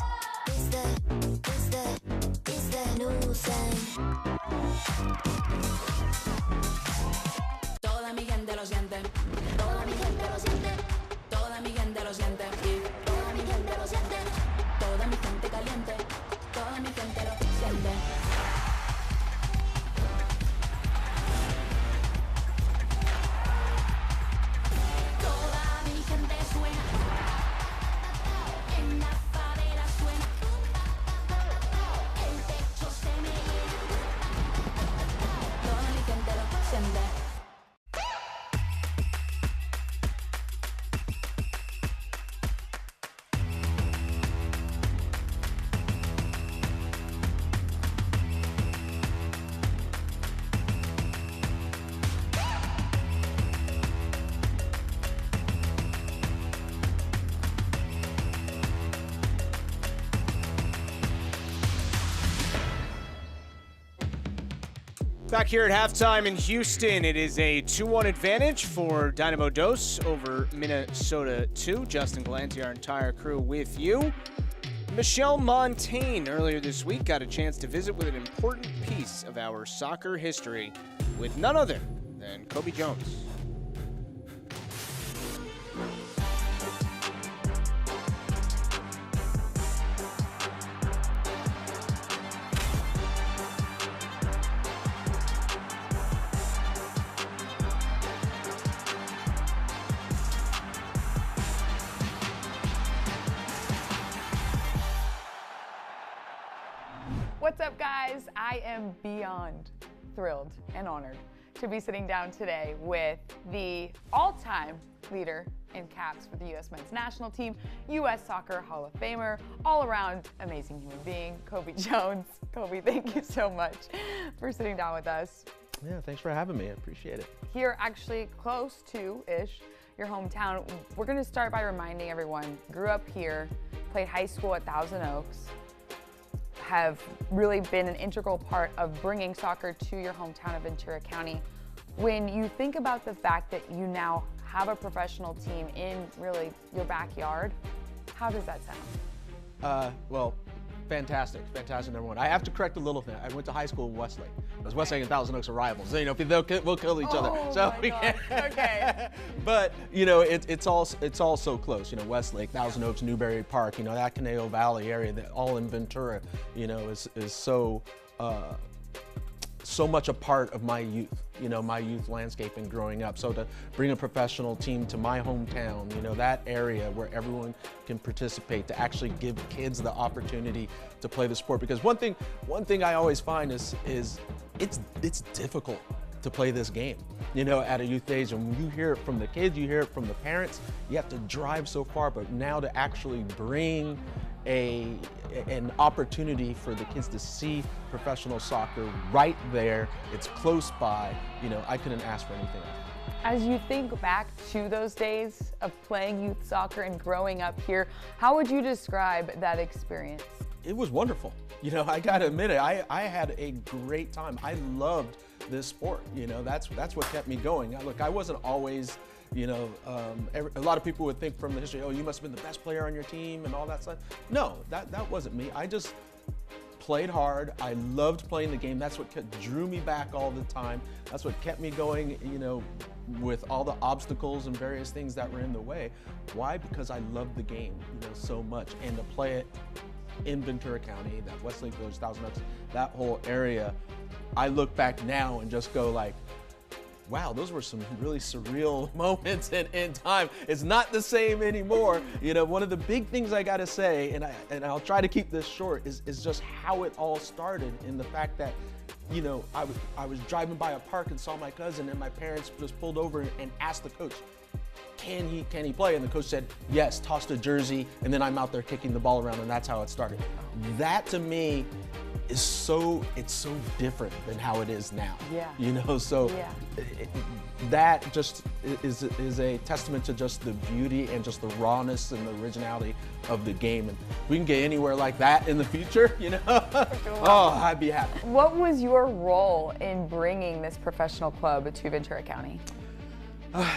It's the new sound. Toda mi gente lo siente, toda mi gente lo siente, toda mi gente lo siente, y toda mi gente lo siente, toda mi gente caliente, toda mi gente lo siente. Toda mi gente suena, en la favela suena, el techo se me llena. Back here at halftime in Houston, it is a 2-1 advantage for Dynamo Dos over MNUFC2. Justin Galanti, our entire crew with you. Michelle Montaigne earlier this week got a chance to visit with an important piece of our soccer history with none other than Kobe Jones. What's up, guys? I am beyond thrilled and honored to be sitting down today with the all-time leader in caps for the U.S. men's national team, U.S. Soccer Hall of Famer, all-around amazing human being, Kobe Jones. Kobe, thank you so much for sitting down with us. Yeah, thanks for having me. I appreciate it. Here, actually close to-ish, your hometown. We're going to start by reminding everyone, grew up here, played high school at Thousand Oaks, have really been an integral part of bringing soccer to your hometown of Ventura County. When you think about the fact that you now have a professional team in really your backyard, how does that sound? Well, fantastic, number one. I have to correct a little thing. I went to high school in Westlake. Because Westlake and Thousand Oaks are rivals. You know, we'll kill each other. So we can't. Okay. But you know, it's all so close. You know, Westlake, Thousand Oaks, Newberry Park. You know, that Conejo Valley area, that all in Ventura. You know, is so much a part of my youth. You know, my youth landscape and growing up. So to bring a professional team to my hometown, you know, that area where everyone can participate, to actually give kids the opportunity to play the sport. Because one thing I always find is it's difficult to play this game, you know, at a youth age. And when you hear it from the kids, you hear it from the parents, you have to drive so far, but now to actually bring an opportunity for the kids to see professional soccer right there, it's close by, you know, I couldn't ask for anything else. As you think back to those days of playing youth soccer and growing up here, how would you describe that experience? It was wonderful. You know, I gotta admit it, I had a great time. I loved this sport. You know, that's what kept me going. Look, I wasn't always, you know, a lot of people would think from the history, oh, you must have been the best player on your team and all that stuff. No, that wasn't me. I just played hard. I loved playing the game. That's what drew me back all the time. That's what kept me going, you know, with all the obstacles and various things that were in the way. Why? Because I loved the game, you know, so much. And to play it in Ventura County, that Westlake Village, Thousand Oaks, that whole area, I look back now and just go like, wow, those were some really surreal moments in time. It's not the same anymore. You know, one of the big things I gotta say, and I'll try to keep this short, is just how it all started, in the fact that, you know, I was driving by a park and saw my cousin, and my parents just pulled over and asked the coach, can he play? And the coach said, yes, tossed a jersey, and then I'm out there kicking the ball around, and that's how it started. That to me is it's so different than how it is now. Yeah. You know, so yeah. That just is a testament to just the beauty and just the rawness and the originality of the game. And if we can get anywhere like that in the future, you know, oh, I'd be happy. What was your role in bringing this professional club to Ventura County?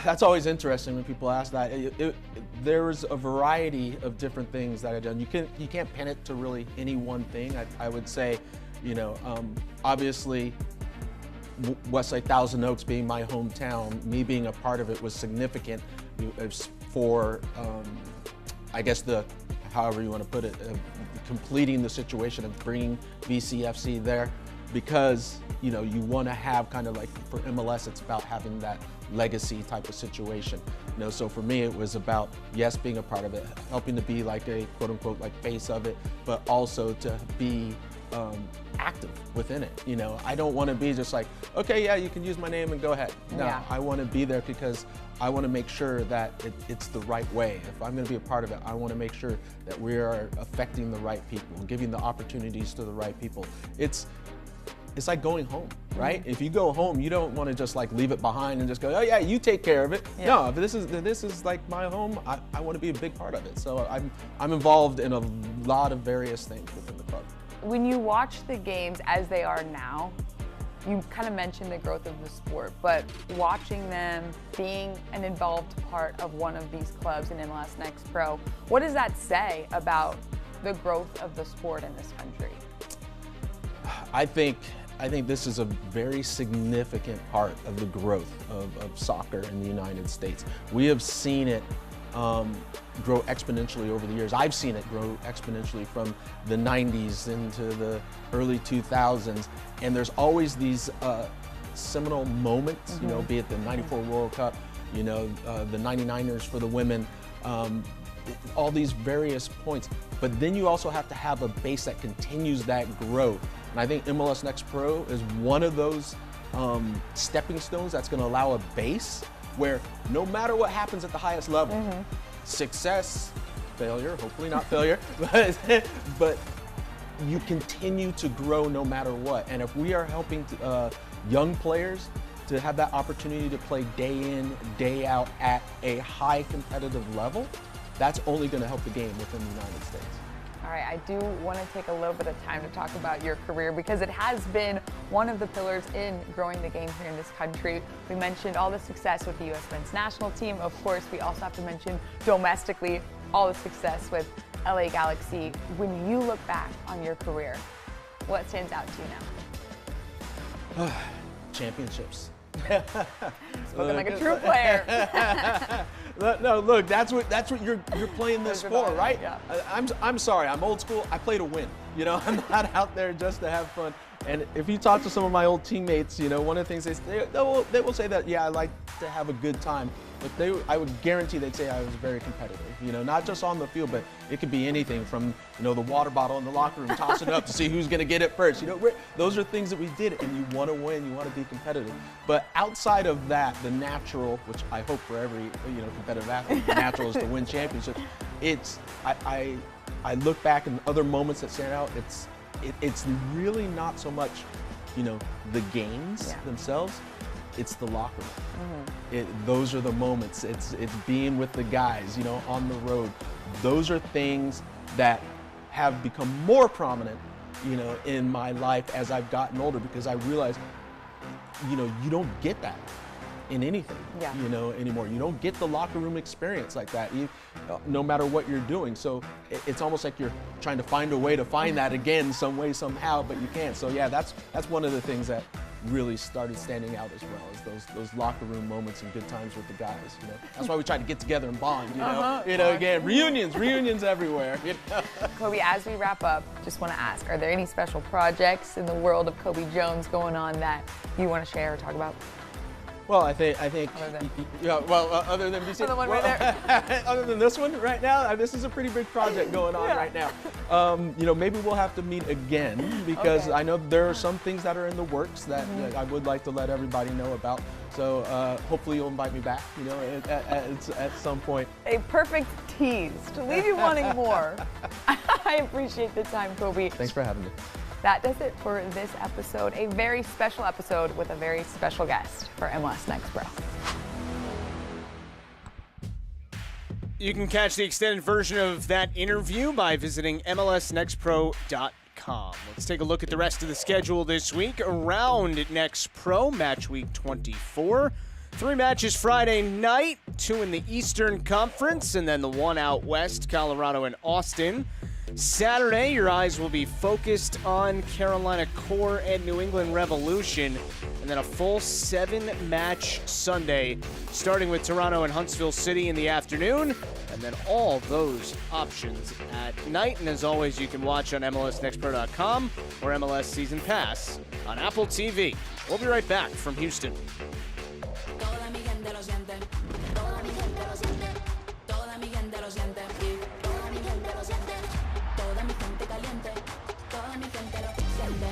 That's always interesting when people ask that. There's a variety of different things that I've done. You can't pin it to really any one thing. I would say, you know, obviously Westlake Thousand Oaks being my hometown, me being a part of it was significant for, I guess, however you want to put it, completing the situation of bringing VCFC there. Because, you know, you want to have kind of like, for MLS, it's about having that legacy type of situation. You know, so for me, it was about, yes, being a part of it, helping to be like a quote unquote like face of it, but also to be active within it. You know, I don't want to be just like, okay, yeah, you can use my name and go ahead. No, yeah. I want to be there because I want to make sure that it's the right way. If I'm going to be a part of it, I want to make sure that we are affecting the right people and giving the opportunities to the right people. It's like going home, right? Mm-hmm. If you go home, you don't want to just like leave it behind and just go, oh yeah, you take care of it. Yeah. No, if this is like my home, I want to be a big part of it. So I'm involved in a lot of various things within the club. When you watch the games as they are now, You kind of mentioned the growth of the sport, but watching them being an involved part of one of these clubs in MLS Next Pro, what does that say about the growth of the sport in this country? I think this is a very significant part of the growth of soccer in the United States. We have seen it grow exponentially over the years. I've seen it grow exponentially from the 90s into the early 2000s, and there's always these seminal moments, you know, be it the '94 World Cup, you know, the '99ers for the women, all these various points. But then you also have to have a base that continues that growth. And I think MLS Next Pro is one of those stepping stones that's going to allow a base where no matter what happens at the highest level, success, failure, hopefully not failure, but you continue to grow no matter what. And if we are helping young players to have that opportunity to play day in, day out at a high competitive level, that's only going to help the game within the United States. All right, I do want to take a little bit of time to talk about your career because it has been one of the pillars in growing the game here in this country. We mentioned all the success with the U.S. men's national team. Of course, we also have to mention domestically all the success with LA Galaxy. When you look back on your career, what stands out to you now? Championships. Spoken like a true player. No, look, that's what you're playing this for, right? Yeah. I'm sorry, I'm old school. I play to win. You know, I'm not out there just to have fun. And if you talk to some of my old teammates, you know, one of the things they will say that, yeah, I like to have a good time. But I would guarantee they'd say I was very competitive. You know, not just on the field, but it could be anything from, you know, the water bottle in the locker room, toss it up to see who's going to get it first. You know, those are things that we did, and you want to win, you want to be competitive. But outside of that, the natural, which I hope for every, you know, competitive athlete, the natural is to win championships. I look back and other moments that stand out. It's really not so much, you know, the games themselves. It's the locker room. Those are the moments. It's being with the guys, you know, on the road. Those are things that have become more prominent, you know, in my life as I've gotten older, because I realize, you know, you don't get that in anything, you know, anymore. You don't get the locker room experience like that, no matter what you're doing. So it's almost like you're trying to find a way to find that again some way, somehow, but you can't. So yeah, that's one of the things that really started standing out as well, is those locker room moments and good times with the guys. You know, that's why we try to get together and bond. You know, again, reunions everywhere. You know? Kobe, as we wrap up, just want to ask: are there any special projects in the world of Kobe Jones going on that you want to share or talk about? Well, I think, Other than- yeah. Well, other than BC, the one right there. other than this one right now, this is a pretty big project going on right now. You know, maybe we'll have to meet again, because I know there are some things that are in the works that I would like to let everybody know about. So hopefully you'll invite me back, you know, at some point. A perfect tease to leave you wanting more. I appreciate the time, Kobe. Thanks for having me. That does it for this episode, a very special episode with a very special guest for MLS Next Pro. You can catch the extended version of that interview by visiting MLSNextPro.com. Let's take a look at the rest of the schedule this week around Next Pro, match week 24. 3 matches Friday night, 2 in the Eastern Conference, and then the 1 out west, Colorado and Austin. Saturday, your eyes will be focused on Carolina Core and New England Revolution, and then a full 7-match Sunday, starting with Toronto and Huntsville City in the afternoon, and then all those options at night. And as always, you can watch on MLSNextPro.com or MLS Season Pass on Apple TV. We'll be right back from Houston. Toda mi gente lo siente. Toda mi gente lo siente. Toda mi gente lo siente. Toda mi gente lo siente. Toda mi gente caliente. Toda mi gente lo siente.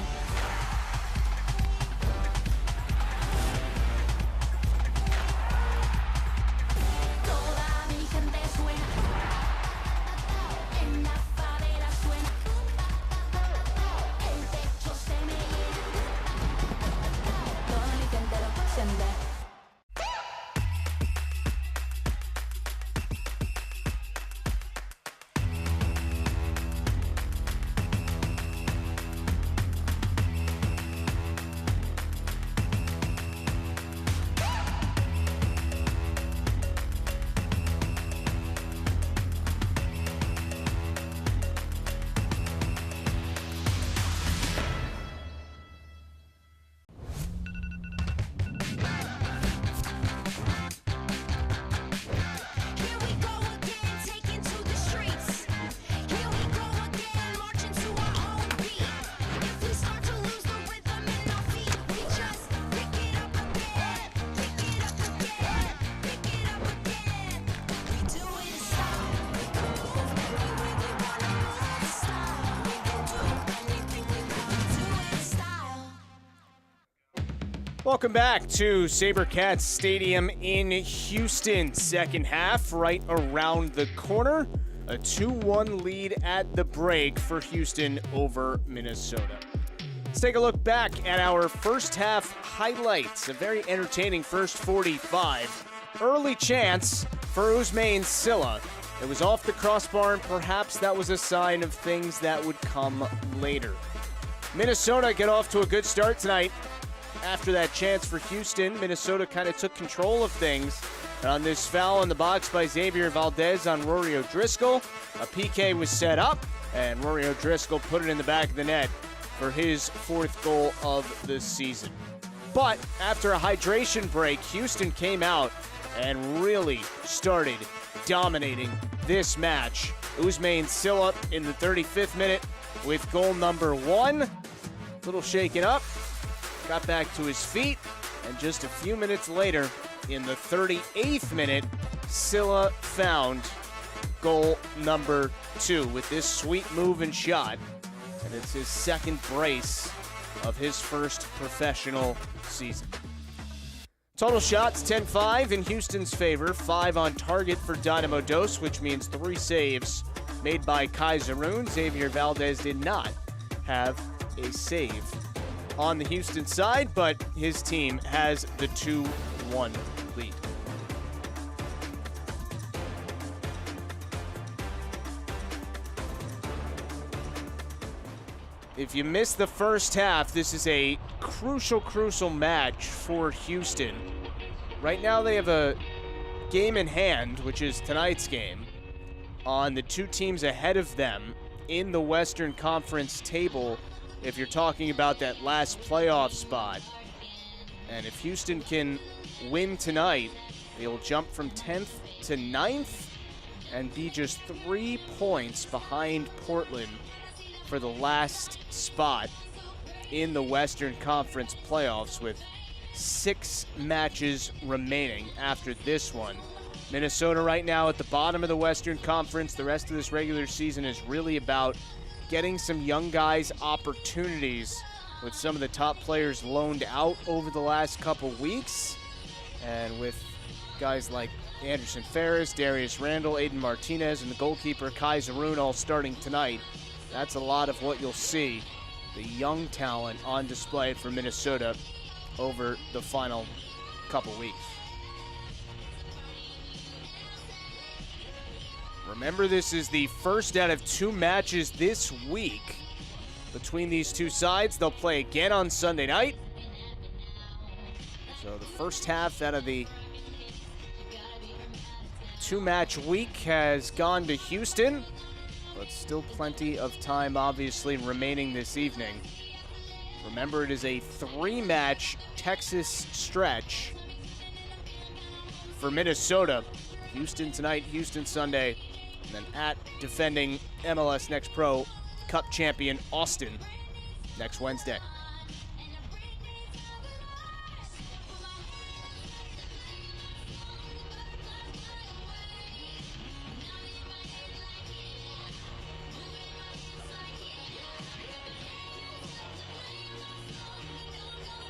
Toda mi gente suena. En la favela suena. El techo se me llena. Toda mi gente lo siente. Welcome back to SaberCats Stadium in Houston. Second half right around the corner. A 2-1 lead at the break for Houston over Minnesota. Let's take a look back at our first half highlights. A very entertaining first 45. Early chance for Ousmane Sylla. It was off the crossbar, and perhaps that was a sign of things that would come later. Minnesota get off to a good start tonight. After that chance for Houston, Minnesota kind of took control of things. And on this foul in the box by Xavier Valdez on Rory O'Driscoll, a PK was set up, and Rory O'Driscoll put it in the back of the net for his 4th goal of the season. But after a hydration break, Houston came out and really started dominating this match. Ousmane Sylla in the 35th minute with goal number 1. Little shaken up. Got back to his feet, and just a few minutes later, in the 38th minute, Sylla found goal number 2 with this sweet move and shot, and it's his 2nd brace of his first professional season. Total shots, 10-5 in Houston's favor, 5 on target for Dynamo Dos, which means 3 saves made by Kaiserun. Xavier Valdez did not have a save on the Houston side, but his team has the 2-1 lead. If you missed the first half, this is a crucial match for Houston. Right now they have a game in hand, which is tonight's game, on the 2 teams ahead of them in the Western Conference table, if you're talking about that last playoff spot. And if Houston can win tonight, they'll jump from 10th to 9th and be just 3 points behind Portland for the last spot in the Western Conference playoffs, with 6 matches remaining after this one. Minnesota right now at the bottom of the Western Conference. The rest of this regular season is really about getting some young guys opportunities, with some of the top players loaned out over the last couple weeks. And with guys like Anderson Ferris, Darius Randall, Aiden Martinez, and the goalkeeper Kaiserun all starting tonight, that's a lot of what you'll see, the young talent on display for Minnesota over the final couple weeks. Remember, this is the first out of 2 matches this week between these 2 sides. They'll play again on Sunday night. So the first half out of the 2-match week has gone to Houston, but still plenty of time obviously remaining this evening. Remember, it is a 3-match Texas stretch for Minnesota. Houston tonight, Houston Sunday, and then at defending MLS Next Pro Cup champion Austin next Wednesday.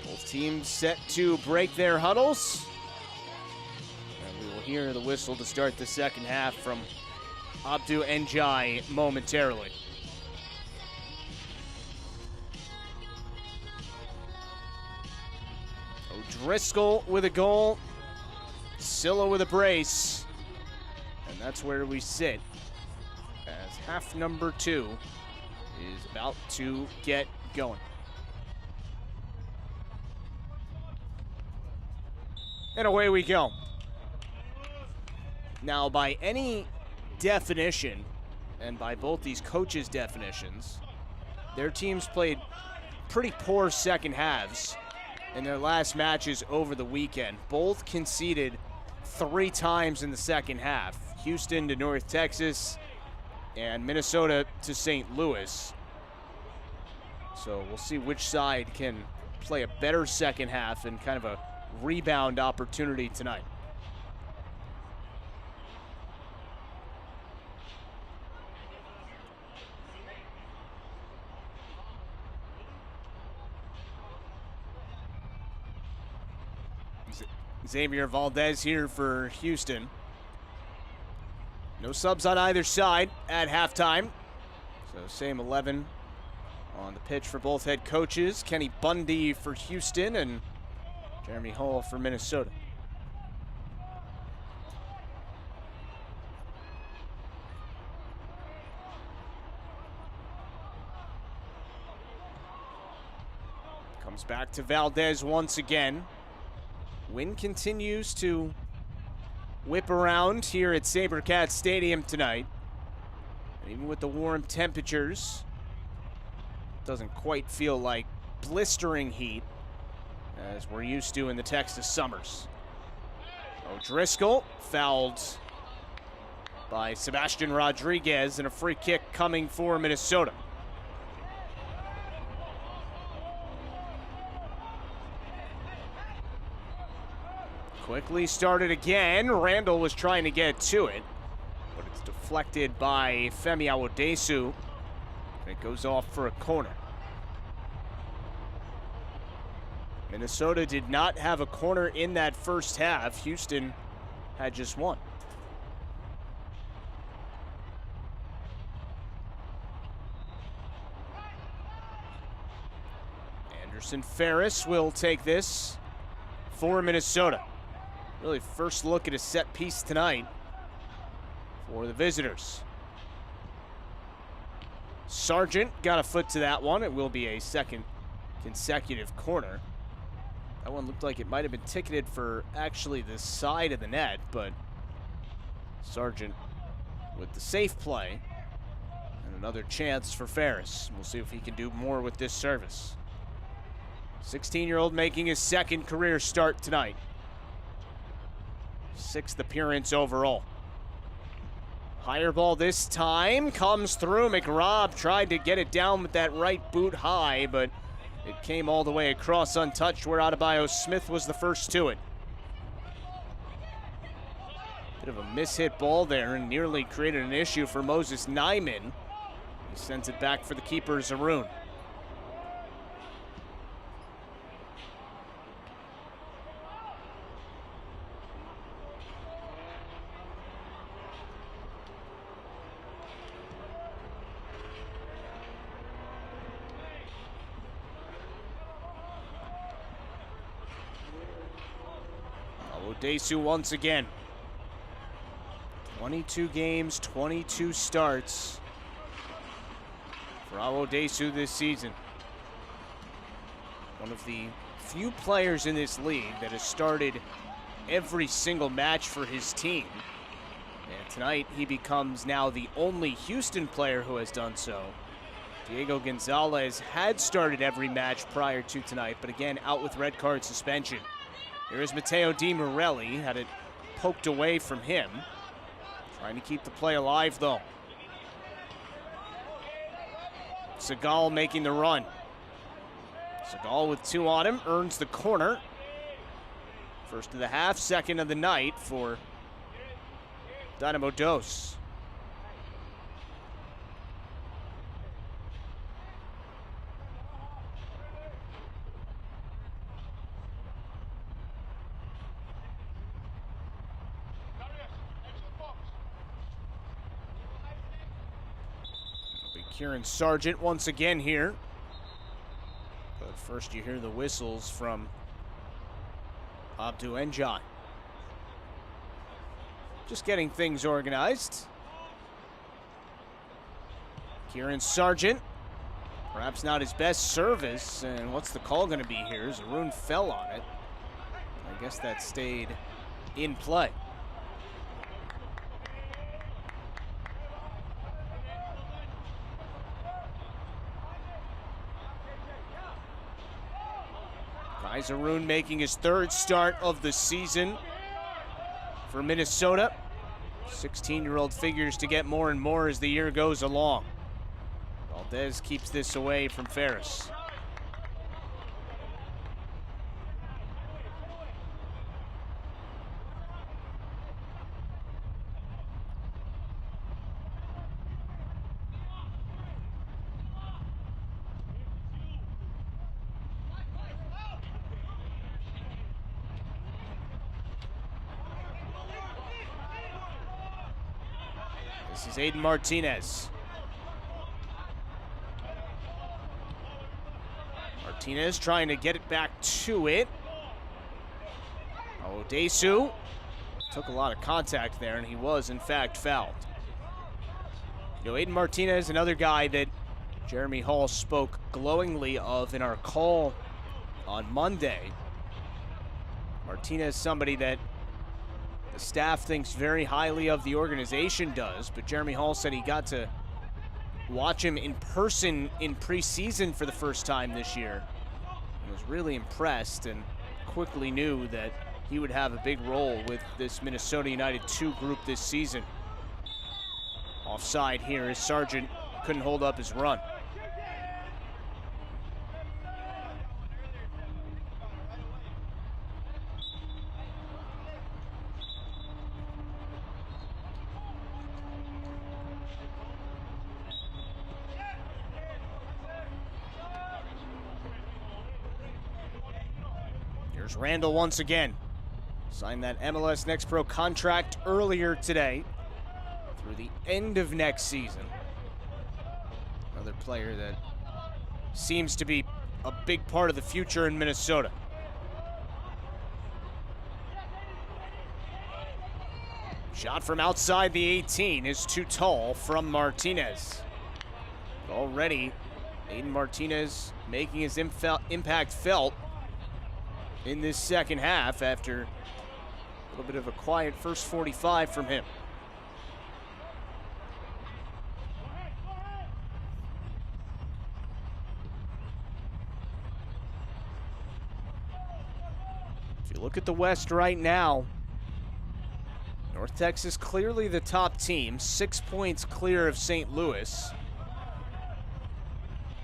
Both teams set to break their huddles. And we will hear the whistle to start the second half from Abdou Njai momentarily. O'Driscoll with a goal, Sylla with a brace, and that's where we sit as half number 2 is about to get going. And away we go. Now, by any definition, and by both these coaches' definitions, their teams played pretty poor second halves in their last matches over the weekend. Both conceded 3 times in the second half. Houston to North Texas and Minnesota to St. Louis. So we'll see which side can play a better second half and kind of a rebound opportunity tonight. Xavier Valdez here for Houston. No subs on either side at halftime. So same 11 on the pitch for both head coaches. Kenny Bundy for Houston and Jeremy Hall for Minnesota. Comes back to Valdez once again. Wind continues to whip around here at SaberCats Stadium tonight. And even with the warm temperatures, doesn't quite feel like blistering heat as we're used to in the Texas summers. O'Driscoll fouled by Sebastian Rodriguez, and a free kick coming for Minnesota. Quickly started again. Randall was trying to get to it, but it's deflected by Femi Awodesu. It goes off for a corner. Minnesota did not have a corner in that first half. Houston had just one. Anderson Ferris will take this for Minnesota. Really first look at a set piece tonight for the visitors. Sargent got a foot to that one. It will be a second consecutive corner. That one looked like it might have been ticketed for actually the side of the net, but Sargent with the safe play and another chance for Ferris. We'll see if he can do more with this service. 16-year-old making his second career start tonight. 6th appearance overall. Higher ball this time comes through. McRobb tried to get it down with that right boot high, but it came all the way across untouched where Adebayo Smith was the first to it. Bit of a mishit ball there and nearly created an issue for Moses Nyman. He sends it back for the keeper, Zaroon. Desu once again. 22 games, 22 starts for Awodesu this season. One of the few players in this league that has started every single match for his team. And tonight he becomes now the only Houston player who has done so. Diego Gonzalez had started every match prior to tonight, but again out with red card suspension. Here is Matteo Di Morelli, had it poked away from him. Trying to keep the play alive, though. Segal making the run. Segal with 2 on him, earns the corner. First of the half, second of the night for Dynamo Dos. Kieran Sargent once again here. But first you hear the whistles from Abdu Njai. Just getting things organized. Kieran Sargent, perhaps not his best service, and what's the call going to be here? Zaroon fell on it. I guess that stayed in play. Zaroon making his 3rd start of the season for Minnesota. 16-year-old figures to get more and more as the year goes along. Valdez keeps this away from Ferris. This is Aiden Martinez. Martinez trying to get it back to it. Odesu took a lot of contact there, and he was, in fact, fouled. You know, Aiden Martinez, another guy that Jeremy Hall spoke glowingly of in our call on Monday. Martinez, somebody that the staff thinks very highly of, the organization does, but Jeremy Hall said he got to watch him in person in preseason for the first time this year and was really impressed and quickly knew that he would have a big role with this Minnesota United 2 group this season. Offside here as Sargent couldn't hold up his run. Here's Randall once again. Signed that MLS Next Pro contract earlier today through the end of next season. Another player that seems to be a big part of the future in Minnesota. Shot from outside the 18 is too tall from Martinez. But already, Aiden Martinez making his impact felt in this second half after a little bit of a quiet first 45 from him. If you look at the West right now, North Texas clearly the top team, 6 points clear of St. Louis,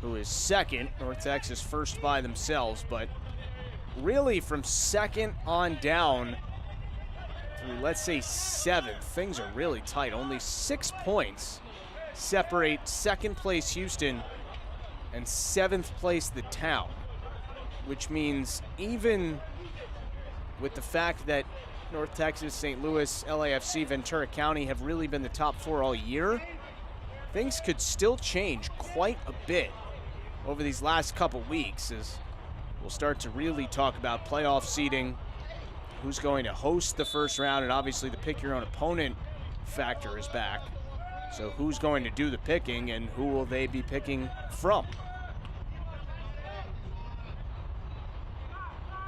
who is second. North Texas first by themselves, but really from second on down through, let's say, seventh, things are really tight. Only 6 points separate second place Houston and seventh place the Town, which means even with the fact that North Texas, St. Louis, LAFC, Ventura County have really been the top 4 all year, things could still change quite a bit over these last couple weeks as we'll start to really talk about playoff seeding, who's going to host the first round, and obviously the pick your own opponent factor is back. So who's going to do the picking and who will they be picking from?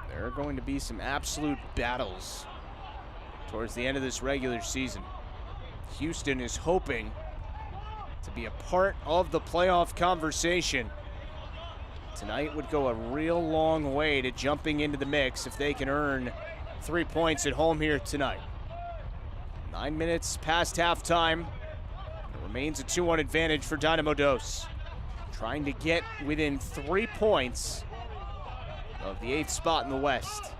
There are going to be some absolute battles towards the end of this regular season. Houston is hoping to be a part of the playoff conversation. Tonight would go a real long way to jumping into the mix if they can earn 3 points at home here tonight. 9 minutes past halftime. It remains a 2-1 advantage for Dynamo Dos, trying to get within 3 points of the 8th spot in the West.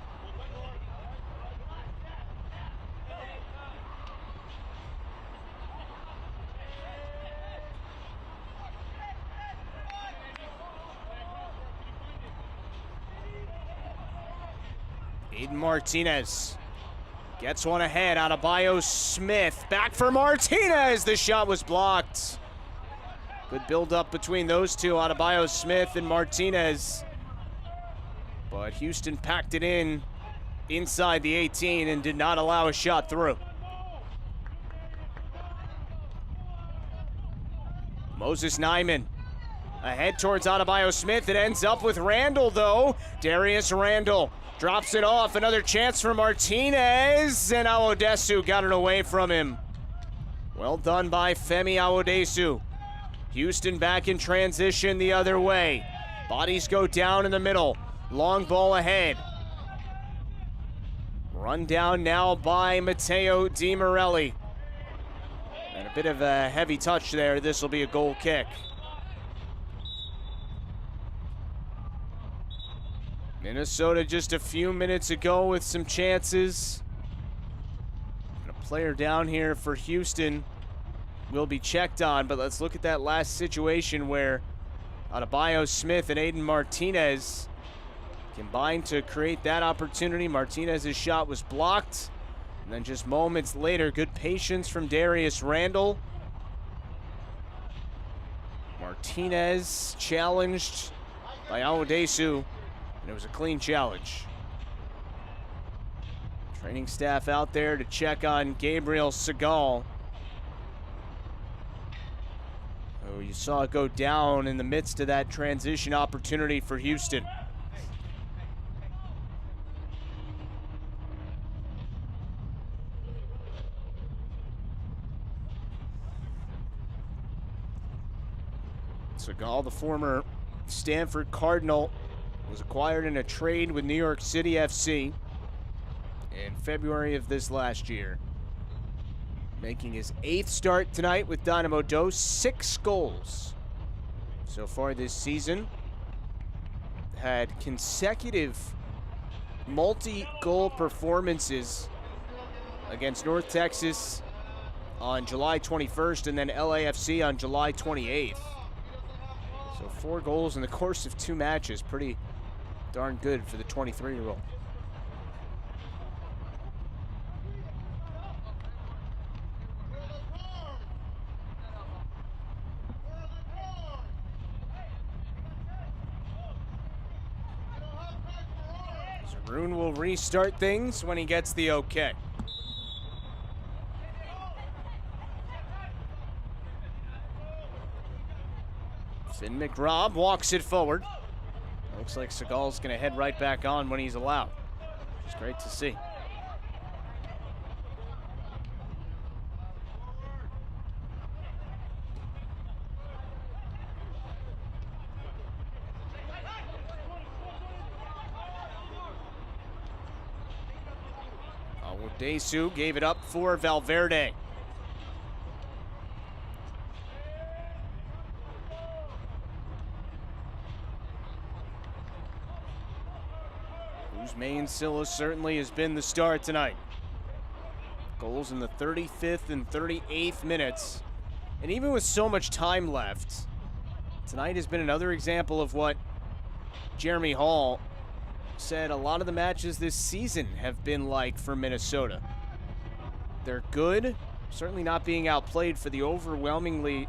Aiden Martinez gets one ahead out of Bio-Smith. Back for Martinez. The shot was blocked. Good build up between those two out of Bio-Smith and Martinez. But Houston packed it in inside the 18 and did not allow a shot through. Moses Nyman ahead towards Adebayo Smith. It ends up with Randall, though. Darius Randall drops it off. Another chance for Martinez, and Awodesu got it away from him. Well done by Femi Awodesu. Houston back in transition the other way. Bodies go down in the middle. Long ball ahead. Run down now by Matteo Di Morelli. And a bit of a heavy touch there. This will be a goal kick. Minnesota just a few minutes ago with some chances. And a player down here for Houston will be checked on, but let's look at that last situation where Adebayo Smith and Aiden Martinez combined to create that opportunity. Martinez's shot was blocked. And then just moments later, good patience from Darius Randall. Martinez challenged by Awodesu, and it was a clean challenge. Training staff out there to check on Gabriel Segal. Oh, you saw it go down in the midst of that transition opportunity for Houston. Segal, the former Stanford Cardinal, was acquired in a trade with New York City FC in February of this last year. Making his 8th start tonight with Dynamo Dos, 6 goals so far this season. Had consecutive multi-goal performances against North Texas on July 21st and then LAFC on July 28th. So 4 goals in the course of 2 matches. Pretty darn good for the 23-year-old. Zaroon will restart things when he gets the okay. Finn McRobb walks it forward. Looks like Segal's going to head right back on when he's allowed. It's great to see. Awodesu gave it up for Valverde. Main Silas certainly has been the star tonight. Goals in the 35th and 38th minutes. And even with so much time left, tonight has been another example of what Jeremy Hall said a lot of the matches this season have been like for Minnesota. They're good, certainly not being outplayed for the overwhelming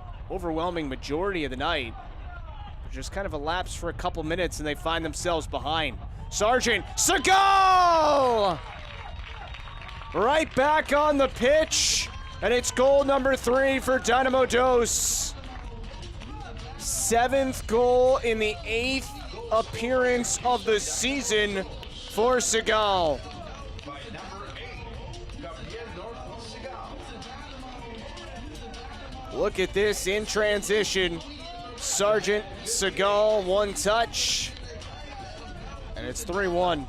majority of the night. Just kind of a lapse for a couple minutes and they find themselves behind. Sargent, Segal! Right back on the pitch, and it's goal number 3 for Dynamo Dos. 7th goal in the 8th appearance of the season for Segal. Look at this in transition. Sargent, Segal, one touch. And it's 3-1.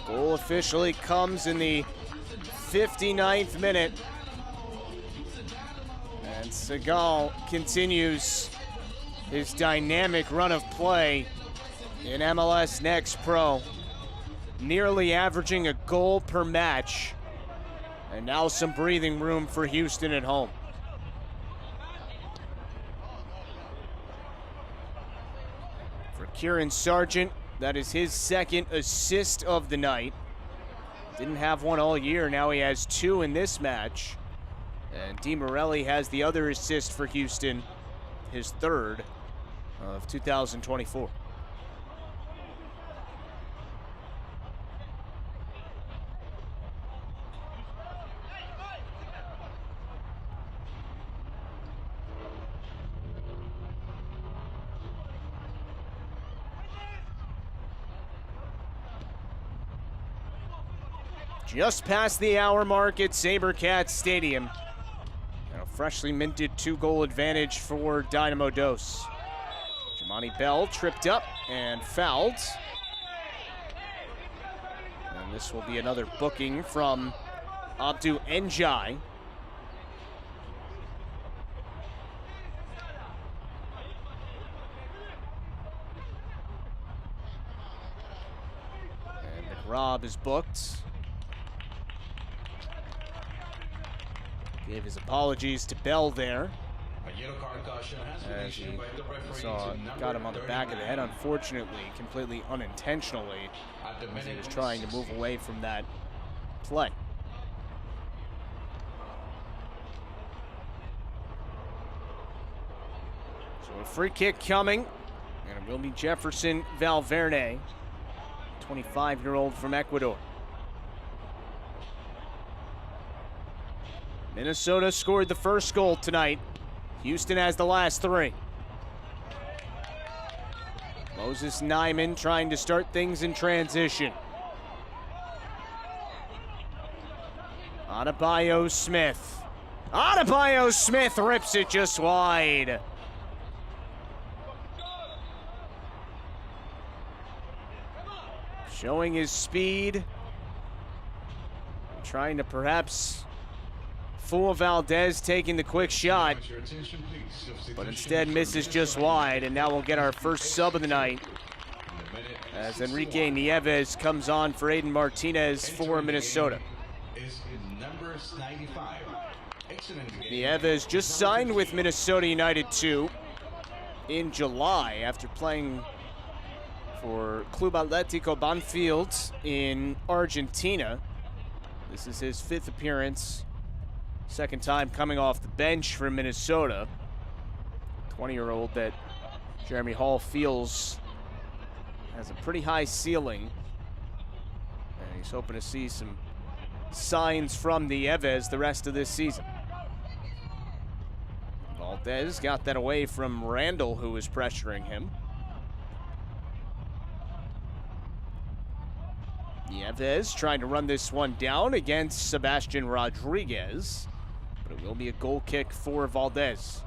Goal officially comes in the 59th minute. And Segal continues his dynamic run of play in MLS Next Pro. Nearly averaging a goal per match. And now some breathing room for Houston at home. For Kieran Sargent, that is his 2nd assist of the night. Didn't have one all year, now he has 2 in this match. And Di Morelli has the other assist for Houston, his 3rd of 2024. Just past the hour mark at SaberCats Stadium. Now freshly minted 2-goal advantage for Dynamo Dos. Jamani Bell tripped up and fouled. And this will be another booking from Abdu Njai. And McRobb is booked. Gave his apologies to Bell there. yellow card caution has been As he issued by the referee saw, to number got him on the back of the head, 39 unfortunately, completely unintentionally, at the as he minute was trying to move 16. away from that play. So a free kick coming, and it will be Jefferson Valverde, 25-year-old from Ecuador. Minnesota scored the first goal tonight. Houston has the last three. Moses Nyman trying to start things in transition. Adebayo Smith. Adebayo Smith rips it just wide. Showing his speed. Trying to perhaps fool Valdez, taking the quick shot, Your attention, please. Substitution but instead for misses just Minnesota. wide, and now we'll get our first sub of the night In the minute as 61. Enrique Nieves comes on for Aiden Martinez for Entering the Minnesota. game is number 95. Excellent game. Nieves just signed with Minnesota United 2 in July after playing for Club Atlético Banfield in Argentina. This is his 5th appearance, second time coming off the bench for Minnesota. 20-year-old that Jeremy Hall feels has a pretty high ceiling. And he's hoping to see some signs from Nieves the rest of this season. Valdez got that away from Randall, who was pressuring him. Nieves trying to run this one down against Sebastian Rodriguez, but it will be a goal kick for Valdez.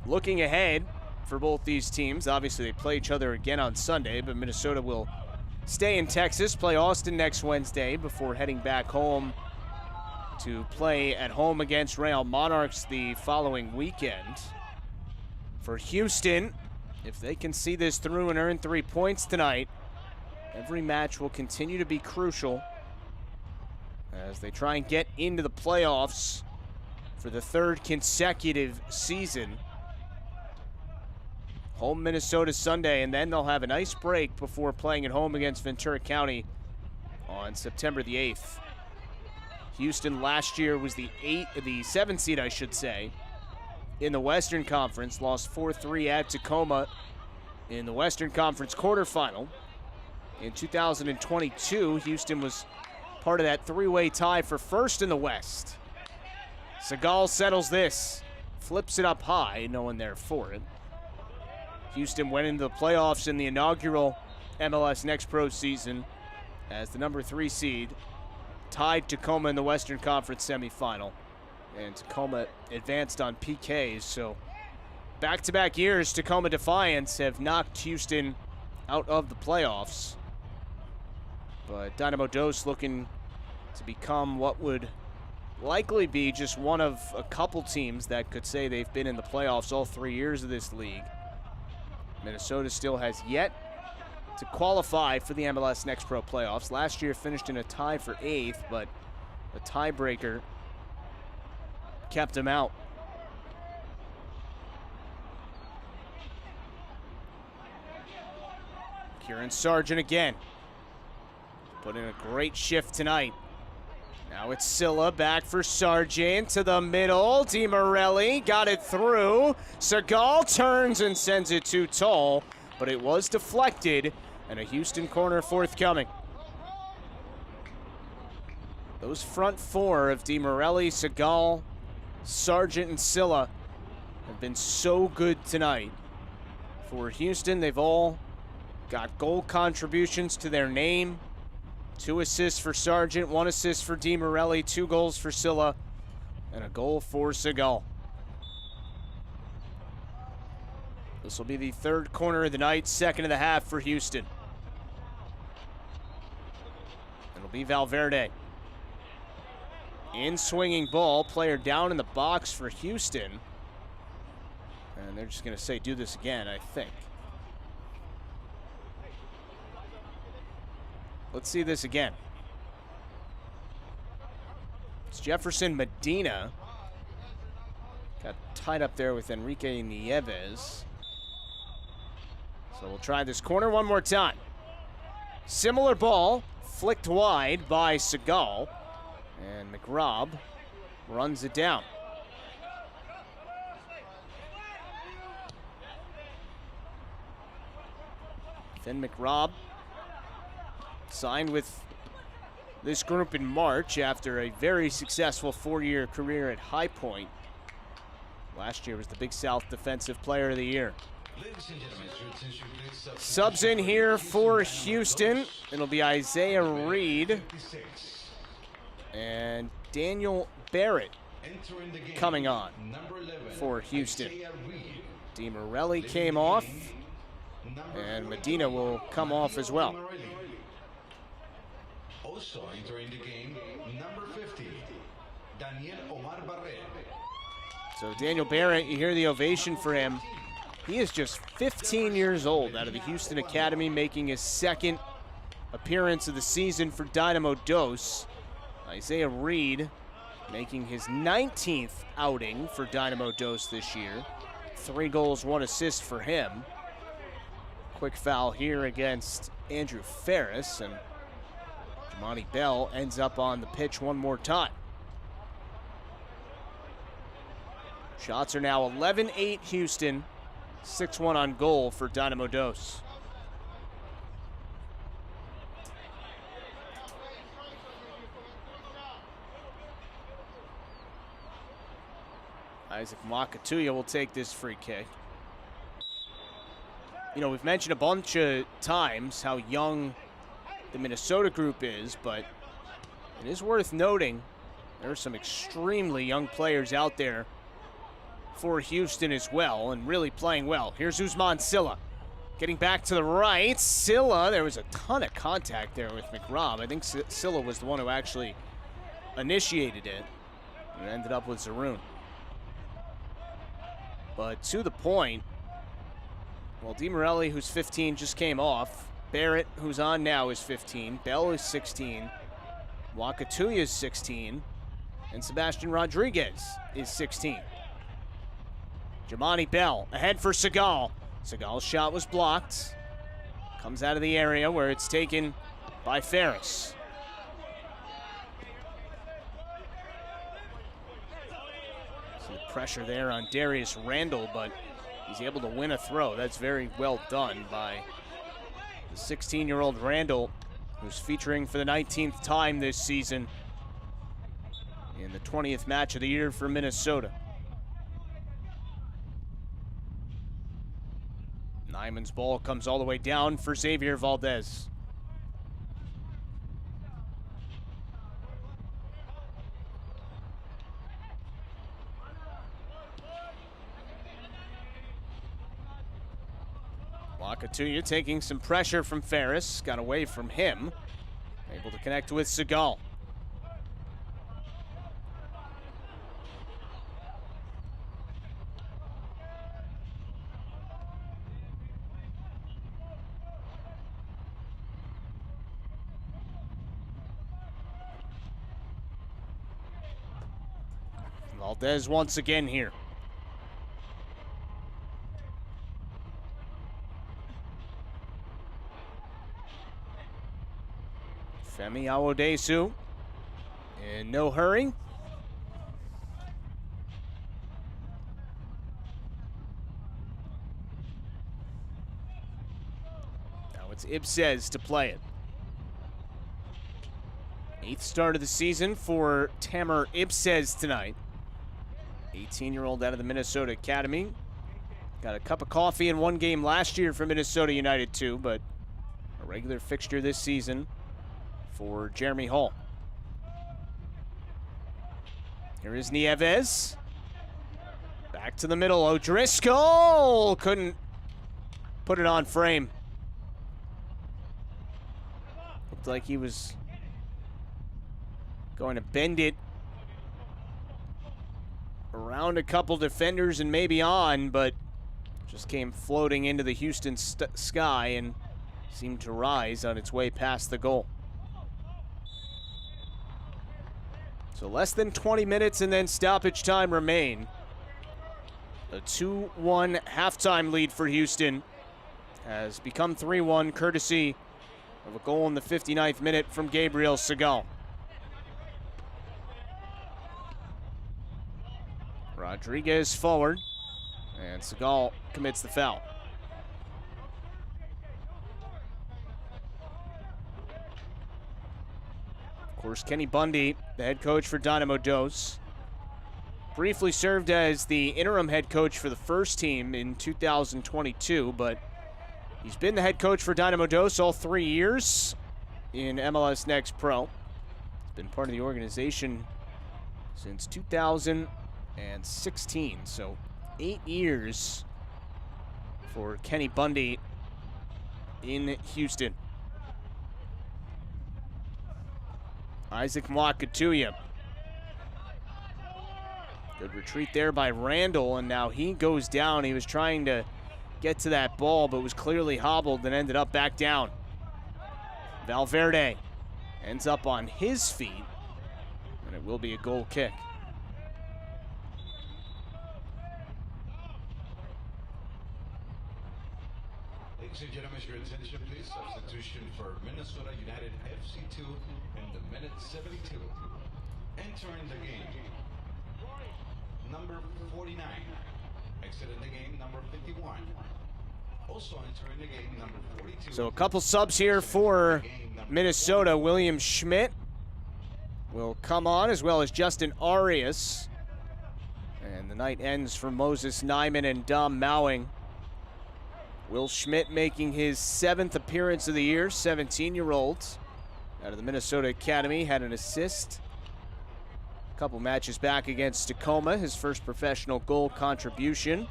Looking ahead for both these teams, obviously they play each other again on Sunday, but Minnesota will stay in Texas, play Austin next Wednesday before heading back home to play at home against Real Monarchs the following weekend. For Houston, if they can see this through and earn 3 points tonight, every match will continue to be crucial as they try and get into the playoffs for the 3rd consecutive season. Home Minnesota Sunday, and then they'll have a nice break before playing at home against Ventura County on September the 8th. Houston last year was the 7th seed, I should say, in the Western Conference, lost 4-3 at Tacoma in the Western Conference quarterfinal. In 2022, Houston was part of that 3-way tie for first in the West. Segal settles this, flips it up high, no one there for it. Houston went into the playoffs in the inaugural MLS Next Pro season as the number 3 seed, tied Tacoma in the Western Conference semifinal. And Tacoma advanced on PKs, so back-to-back years, Tacoma Defiance have knocked Houston out of the playoffs. But Dynamo Dos looking to become what would likely be just one of a couple teams that could say they've been in the playoffs all 3 years of this league. Minnesota still has yet to qualify for the MLS Next Pro playoffs. Last year finished in a tie for 8th, but a tiebreaker kept him out. Kieran Sargent again. Put in a great shift tonight. Now it's Silla back for Sargent to the middle. DiMorelli got it through. Segal turns and sends it too tall, but it was deflected, and a Houston corner forthcoming. Those front 4 of DiMorelli, Segal, Sargent, and Silla have been so good tonight. For Houston, they've all got goal contributions to their name. 2 assists for Sargent, 1 assist for DiMorelli, 2 goals for Silla, and a goal for Segal. This will be the 3rd corner of the night, 2nd of the half for Houston. It'll be Valverde. In swinging ball, player down in the box for Houston. And they're just going to say, do this again, I think. Let's see this again. It's Jefferson Medina. Got tied up there with Enrique Nieves. So we'll try this corner one more time. Similar ball, flicked wide by Segal. And McRobb runs it down. Then McRobb signed with this group in March after a very successful 4-year career at High Point. Last year was the Big South Defensive Player of the Year. Subs in here for Houston. It'll be Isaiah Reed and Daniel Barrett coming on for Houston. DiMorelli came off, and Medina will come off as well. Also entering the game, number 50, Daniel Omar Barret. So Daniel Barrett, you hear the ovation for him. He is just 15 years old out of the Houston Academy, making his second appearance of the season for Dynamo Dos. Isaiah Reed making his 19th outing for Dynamo Dos this year. 3 goals, 1 assist for him. Quick foul here against Andrew Ferris, and Jamani Bell ends up on the pitch one more time. Shots are now 11-8 Houston, 6-1 on goal for Dynamo Dos. Isaac Makatuya will take this free kick. You know, we've mentioned a bunch of times how young the Minnesota group is, but it is worth noting there are some extremely young players out there for Houston as well, and really playing well. Here's Usman Silla getting back to the right. Silla, there was a ton of contact there with McRobb. I think Silla was the one who actually initiated it, and ended up with Zaroon. But to the point, well, DiMorelli, who's 15, just came off. Barrett, who's on now, is 15. Bell is 16. Wakatuya is 16. And Sebastian Rodriguez is 16. Jamani Bell ahead for Segal. Segal's shot was blocked. Comes out of the area where it's taken by Ferris. So the pressure there on Darius Randall, but he's able to win a throw. That's very well done by the 16-year-old Randall, who's featuring for the 19th time this season in the 20th match of the year for Minnesota. Nyman's ball comes all the way down for Xavier Valdez. Wakatuya taking some pressure from Ferris, got away from him, able to connect with Segal. Valdez once again here. Femi Awodesu in no hurry. Now it's Ibsez to play it. 8th start of the season for Tamer Ibsez tonight. 18-year-old out of the Minnesota Academy. Got a cup of coffee in one game last year for Minnesota United too, but a regular fixture this season for Jeremy Hall. Here is Nieves. Back to the middle, O'Driscoll couldn't put it on frame. Looked like he was going to bend it around a couple defenders and maybe on, but just came floating into the Houston sky and seemed to rise on its way past the goal. So less than 20 minutes and then stoppage time remain. A 2-1 halftime lead for Houston has become 3-1 courtesy of a goal in the 59th minute from Gabriel Segal. Rodriguez forward, and Segal commits the foul. Of course, Kenny Bundy, the head coach for Dynamo Dos, briefly served as the interim head coach for the first team in 2022, but he's been the head coach for Dynamo Dos all 3 years in MLS Next Pro. He's been part of the organization since 2016, so 8 years for Kenny Bundy in Houston. Isaac Mwakatuya. Good retreat there by Randall, and now he goes down. He was trying to get to that ball, but was clearly hobbled and ended up back down. Valverde ends up on his feet, and it will be a goal kick. Ladies and gentlemen, your attention please. Substitution for Minnesota United FC2 in the minute 72. Entering the game, number 49. Exiting the game, number 51. Also entering the game, number 42. So a couple subs here for Minnesota. William Schmidt will come on, as well as Justin Arias. And the night ends for Moses Nyman and Dom Mowing. Will Schmidt making his 7th appearance of the year, 17-year-old. Out of the Minnesota Academy, had an assist. A couple matches back against Tacoma, his first professional goal contribution.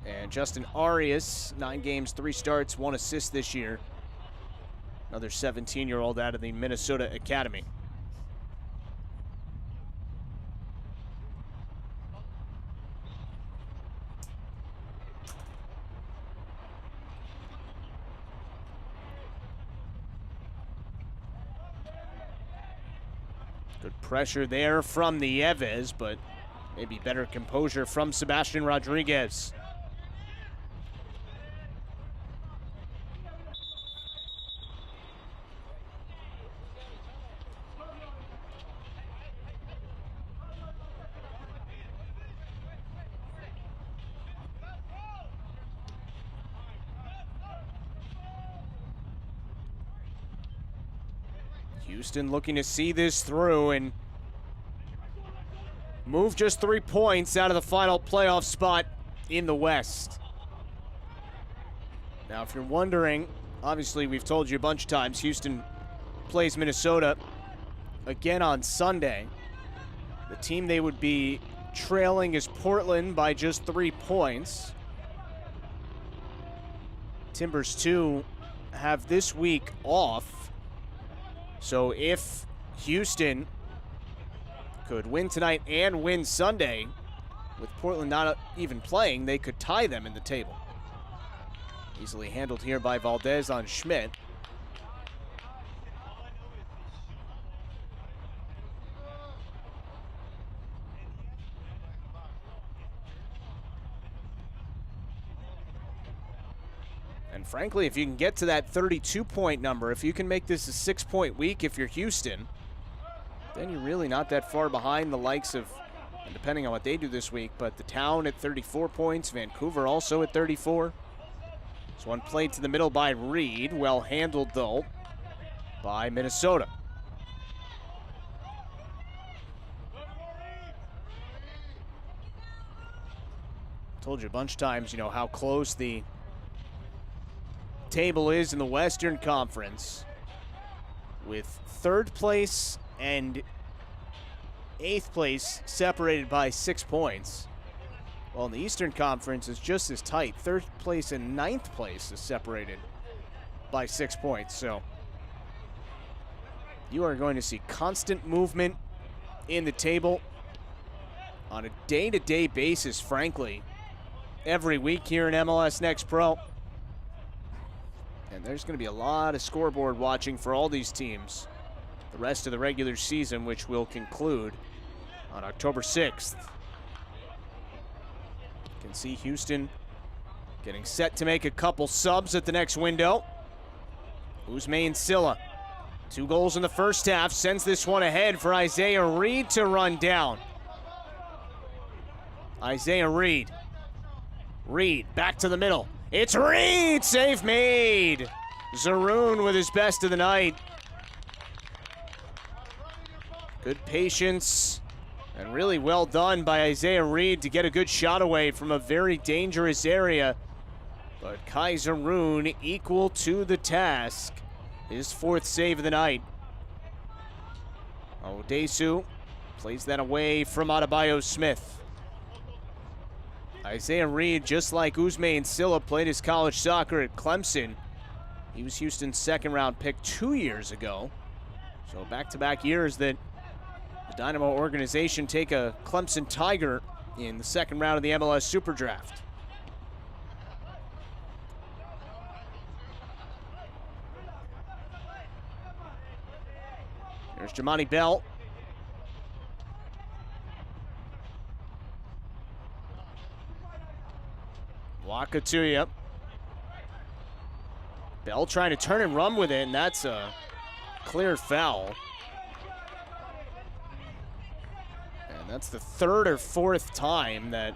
And Justin Arias, 9 games, 3 starts, 1 assist this year. Another 17-year-old out of the Minnesota Academy. Good pressure there from the Nieves, but maybe better composure from Sebastian Rodriguez. Houston looking to see this through and move just 3 points out of the final playoff spot in the West. Now, if you're wondering, obviously we've told you a bunch of times, Houston plays Minnesota again on Sunday. The team they would be trailing is Portland by just 3 points. Timbers 2 have this week off. So if Houston could win tonight and win Sunday, with Portland not even playing, they could tie them in the table. Easily handled here by Valdez on Schmidt. And frankly, if you can get to that 32-point number, if you can make this a 6-point week if you're Houston, then you're really not that far behind the likes of, and depending on what they do this week, but the Town at 34 points, Vancouver also at 34. This one played to the middle by Reed, well handled though by Minnesota. Told you a bunch of times, you know, how close the table is in the Western Conference, with 3rd place and 8th place separated by 6 points. Well, in the Eastern Conference, it's just as tight. 3rd place and 9th place is separated by 6 points. So you are going to see constant movement in the table on a day-to-day basis, frankly, every week here in MLS Next Pro. And there's going to be a lot of scoreboard watching for all these teams the rest of the regular season, which will conclude on October 6th. You can see Houston getting set to make a couple subs at the next window. Ousmane Silla, 2 goals in the first half, sends this one ahead for Isaiah Reed to run down. Isaiah Reed. Reed back to the middle. It's Reed! Save made! Zaroun with his best of the night. Good patience and really well done by Isaiah Reed to get a good shot away from a very dangerous area. But Kai Zaroun equal to the task. His 4th save of the night. Odesu plays that away from Adebayo Smith. Isaiah Reed, just like Ousmane Silla, played his college soccer at Clemson. He was Houston's 2nd-round pick 2 years ago. So back-to-back years that the Dynamo organization take a Clemson Tiger in the 2nd round of the MLS Super Draft. There's Jamani Bell. Wakatuya. Bell trying to turn and run with it, and that's a clear foul. And that's the 3rd or 4th time that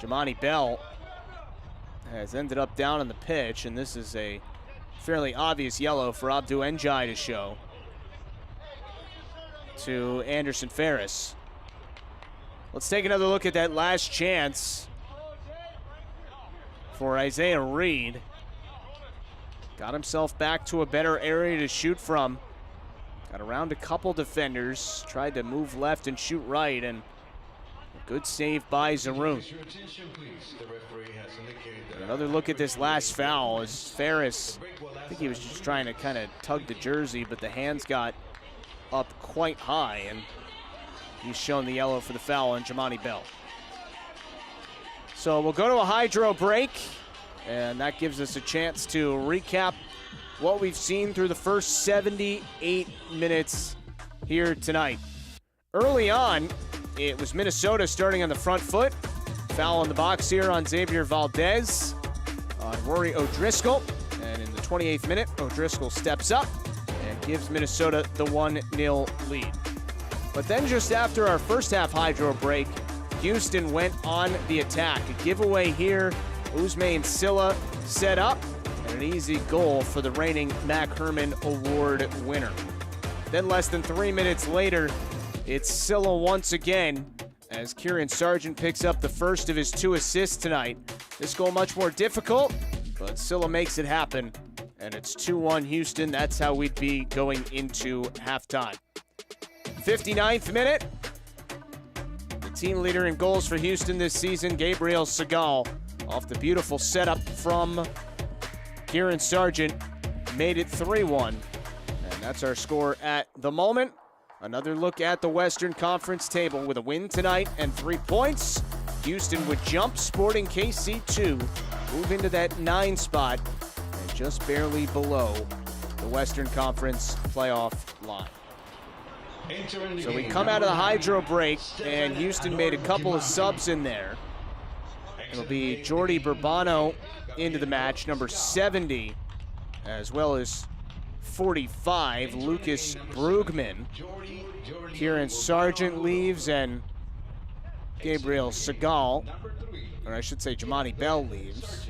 Jamani Bell has ended up down on the pitch, and this is a fairly obvious yellow for Abdou Njai to show to Anderson Ferris. Let's take another look at that last chance for Isaiah Reed. Got himself back to a better area to shoot from. Got around a couple defenders, tried to move left and shoot right, and a good save by Zaroun. Another look at this last foul as Ferris, I think he was just trying to kind of tug the jersey, but the hands got up quite high, and he's shown the yellow for the foul on Jamani Bell. So we'll go to a hydro break, and that gives us a chance to recap what we've seen through the first 78 minutes here tonight. Early on, it was Minnesota starting on the front foot. Foul in the box here on Xavier Valdez on Rory O'Driscoll. And in the 28th minute, O'Driscoll steps up and gives Minnesota the 1-0 lead. But then just after our first half hydro break, Houston went on the attack. A giveaway here, Ousmane Silla set up, and an easy goal for the reigning Mac Herman Award winner. Then less than 3 minutes later, it's Silla once again as Kieran Sargent picks up the first of his 2 assists tonight. This goal much more difficult, but Silla makes it happen, and it's 2-1 Houston. That's how we'd be going into halftime. 59th minute. Team leader in goals for Houston this season, Gabriel Segal, off the beautiful setup from Kieran Sargent, made it 3-1. And that's our score at the moment. Another look at the Western Conference table. With a win tonight and 3 points, Houston would jump Sporting KC2, move into that 9 spot, and just barely below the Western Conference playoff line. So we come out of the hydro break, and Houston made a couple of subs in there. It'll be Jordi Bourbano into the match, number 70, as well as 45, Lucas Brugman. Kieran Sargent leaves, and Gabriel Segal, or I should say Jamani Bell leaves.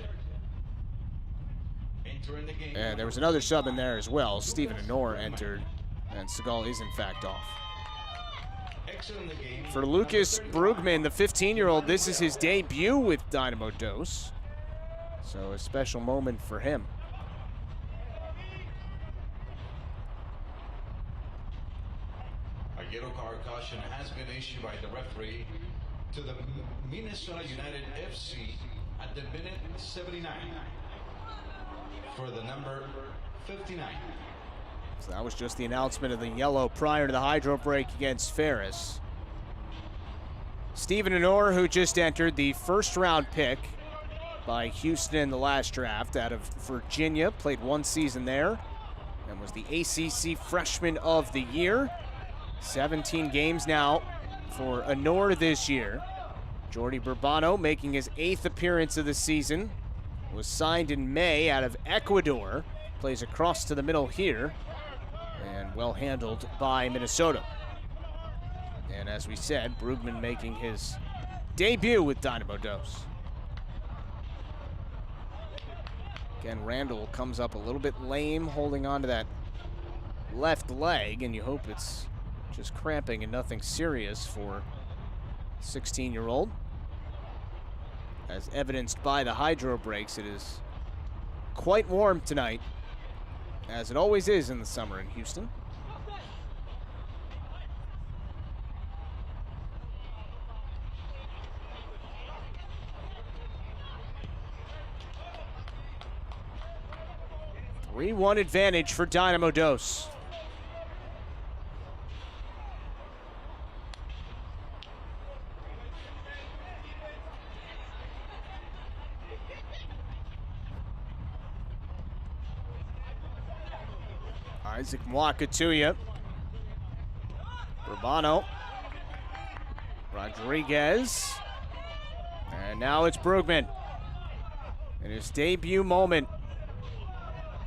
And there was another sub in there as well. Stephen Honor entered, and Segal is in fact off. For Lucas Brugman, the 15-year-old, this is his debut with Dynamo Dos. So a special moment for him. A yellow card caution has been issued by the referee to the Minnesota United FC at the minute 79 for the number 59. So that was just the announcement of the yellow prior to the hydro break against Ferris. Stephen Honor, who just entered, the first-round pick by Houston in the last draft out of Virginia, played 1 season there, and was the ACC Freshman of the Year. 17 games now for Honor this year. Jordi Bourbano making his 8th appearance of the season. Was signed in May out of Ecuador. Plays across to the middle here. And well handled by Minnesota. And as we said, Brugman making his debut with Dynamo Dos. Again, Randall comes up a little bit lame, holding on to that left leg, and you hope it's just cramping and nothing serious for 16-year-old. As evidenced by the hydro breaks, it is quite warm tonight, as it always is in the summer in Houston. Three-1 advantage for Dynamo Dos. Isaac Mwakatuya. Bourbano. Rodriguez. And now it's Brugman. In his debut moment.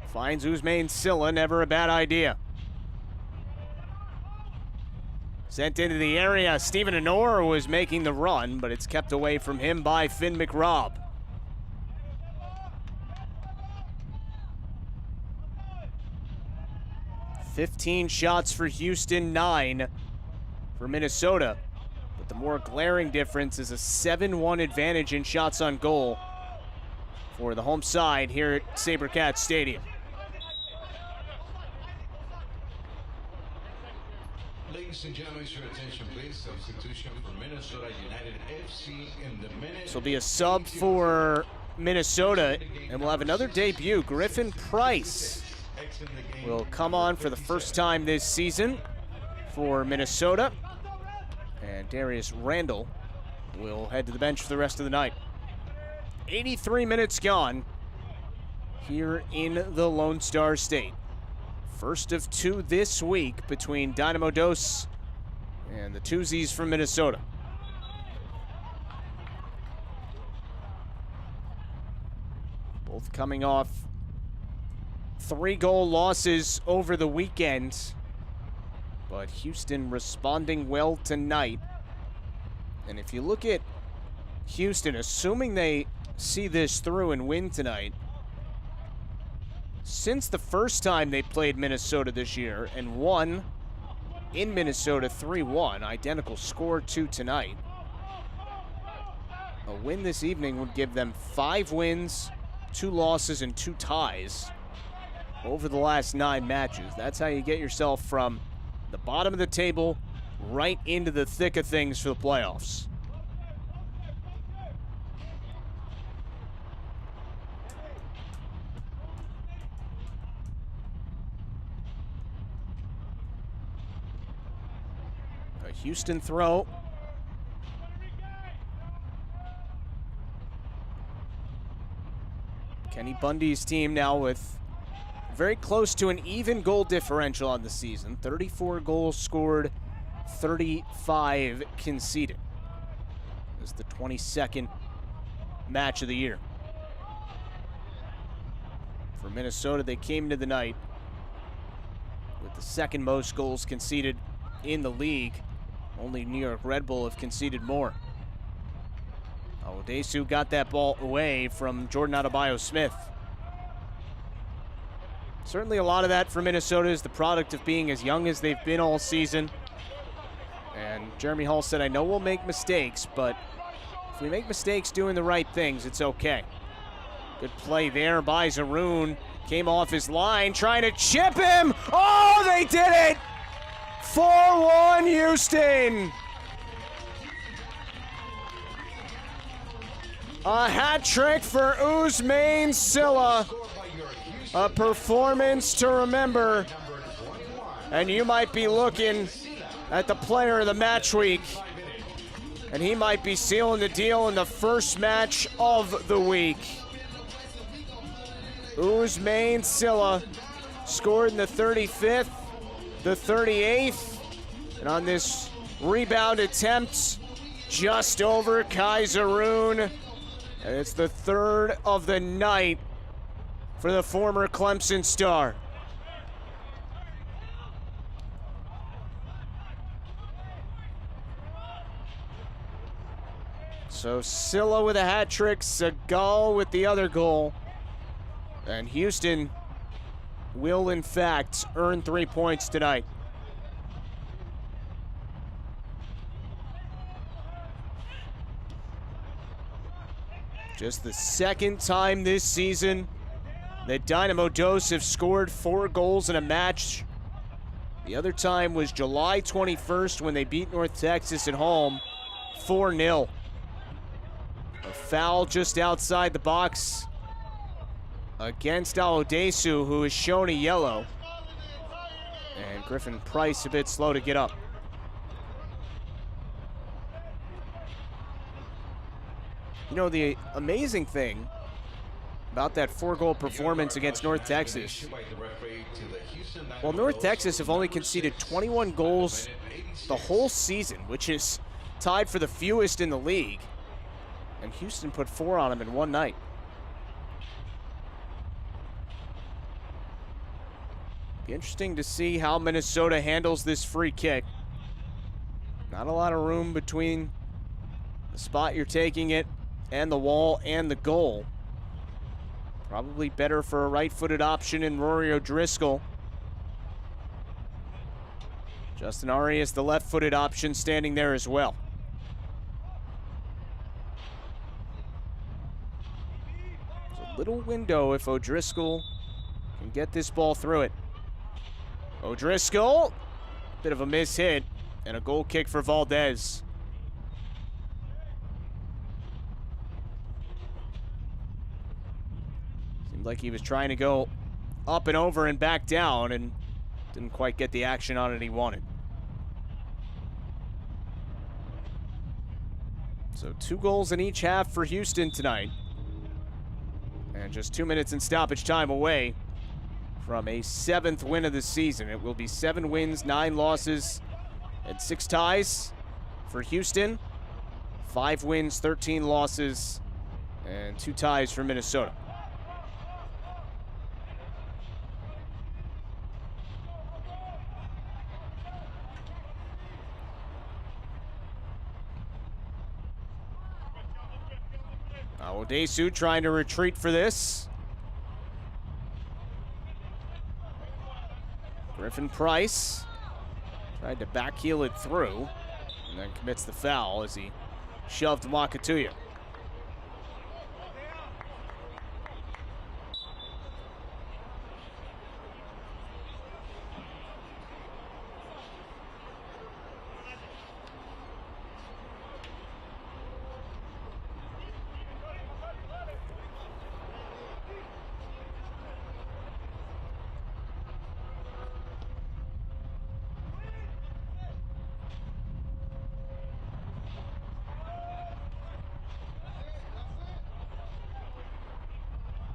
Finds Ousmane Silla, never a bad idea. Sent into the area. Stephen Honor was making the run, but it's kept away from him by Finn McRobb. "15 shots for Houston, 9 for Minnesota. But the more glaring difference is a 7-1 advantage in shots on goal for the home side here at SaberCats Stadium. Ladies and gentlemen, your attention please. Substitution for Minnesota United FC in the minute. This will be a sub for Minnesota, and we'll have another debut. Griffin Price will come on for the first time this season for Minnesota. And Darius Randall will head to the bench for the rest of the night. 83 minutes gone here in the Lone Star State. First of 2 this week between Dynamo Dos and the Twosies from Minnesota. Both coming off 3-goal losses over the weekend, but Houston responding well tonight. And if you look at Houston, assuming they see this through and win tonight, since the first time they played Minnesota this year and won in Minnesota 3-1, identical score to tonight, a win this evening would give them 5 wins, 2 losses, and 2 ties over the last 9 matches. That's how you get yourself from the bottom of the table right into the thick of things for the playoffs. A Houston throw. Kenny Bundy's team now with very close to an even goal differential on the season. 34 goals scored, 35 conceded. This is the 22nd match of the year. For Minnesota, they came into the night with the 2nd most goals conceded in the league. Only New York Red Bull have conceded more. Awodesu got that ball away from Jordan Adebayo-Smith. Certainly a lot of that for Minnesota is the product of being as young as they've been all season. And Jeremy Hall said, I know we'll make mistakes, but if we make mistakes doing the right things, it's okay. Good play there by Zaroon. Came off his line, trying to chip him. Oh, they did it! 4-1 Houston. A hat trick for Ousmane Silla. A performance to remember. And you might be looking at the player of the match week, and he might be sealing the deal in the first match of the week. Ousmane Silla scored in the 35th, the 38th, and on this rebound attempt, just over Kaiserun. And it's the third of the night for the former Clemson star. So Silla with a hat trick, Segal with the other goal. And Houston will, in fact, earn 3 points tonight. Just the second time this season that Dynamo Dos have scored 4 goals in a match. The other time was July 21st when they beat North Texas at home 4-0. A foul just outside the box against Aodesu, who is shown a yellow. And Griffin Price a bit slow to get up. You know, the amazing thing about that 4-goal performance against North Texas, well, North Texas have only conceded 21 goals the whole season, which is tied for the fewest in the league. And Houston put 4 on them in one night. Be interesting to see how Minnesota handles this free kick. Not a lot of room between the spot you're taking it and the wall and the goal. Probably better for a right-footed option in Rory O'Driscoll. Justin Arias, the left-footed option, standing there as well. Little window if O'Driscoll can get this ball through it. O'Driscoll, bit of a miss hit, and a goal kick for Valdez. Seemed like he was trying to go up and over and back down and didn't quite get the action on it he wanted. So 2 goals in each half for Houston tonight. And just 2 minutes in stoppage time away from a 7th win of the season. It will be 7 wins, 9 losses, and 6 ties for Houston. 5 wins, 13 losses, and 2 ties for Minnesota. Odesu trying to retreat for this. Griffin Price tried to backheel it through and then commits the foul as he shoved Wakatuya.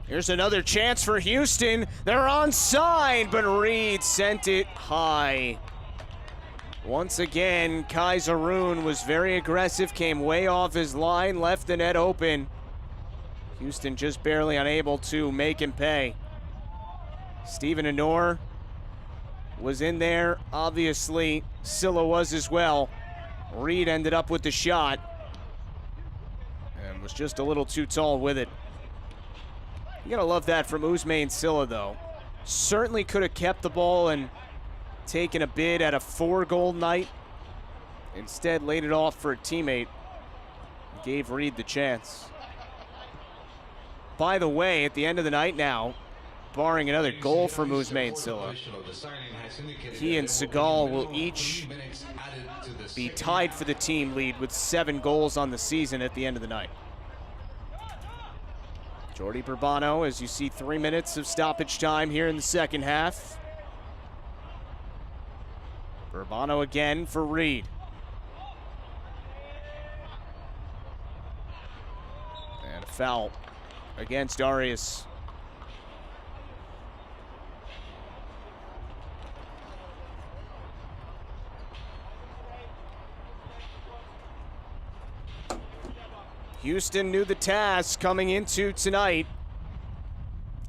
Here's another chance for Houston. They're onside, but Reed sent it high. Once again, Kaiserun was very aggressive, came way off his line, left the net open. Houston just barely unable to make him pay. Steven Anor was in there. Obviously, Silla was as well. Reed ended up with the shot and was just a little too tall with it. You gotta love that from Ousmane Silla, though. Certainly could have kept the ball and taken a bid at a 4-goal night. Instead, laid it off for a teammate. Gave Reed the chance. By the way, at the end of the night now, barring another goal from Ousmane Silla, he and Segal will each be tied for the team lead with 7 goals on the season at the end of the night. Jordi Burbano, as you see 3 minutes of stoppage time here in the second half. Burbano again for Reed. And a foul against Arias. Houston knew the task coming into tonight.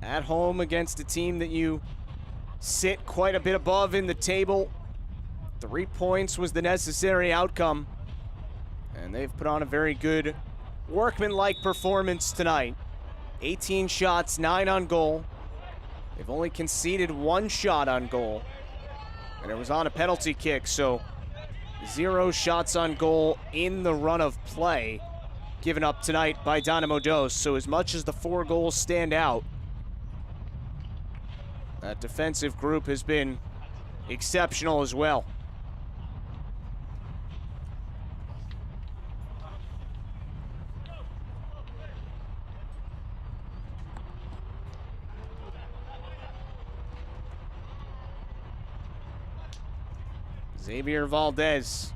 At home against a team that you sit quite a bit above in the table. 3 points was the necessary outcome. And they've put on a very good workmanlike performance tonight. 18 shots, 9 on goal. They've only conceded 1 shot on goal. And it was on a penalty kick, so 0 shots on goal in the run of play given up tonight by Dynamo Dos. So as much as the 4 goals stand out, that defensive group has been exceptional as well. Xavier Valdez.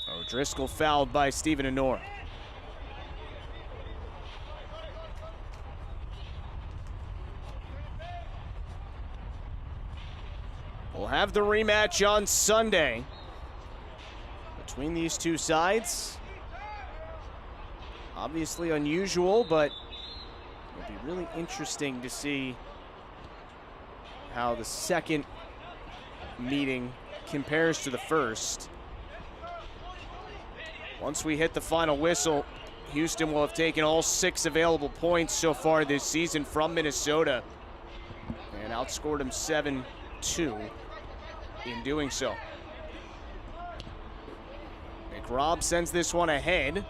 O'Driscoll fouled by Stephen Honor. We'll have the rematch on Sunday between these two sides. Obviously unusual, but it'll be really interesting to see how the second meeting compares to the first. Once we hit the final whistle, Houston will have taken all 6 available points so far this season from Minnesota and outscored them 7-2 in doing so. McRobb sends this one ahead.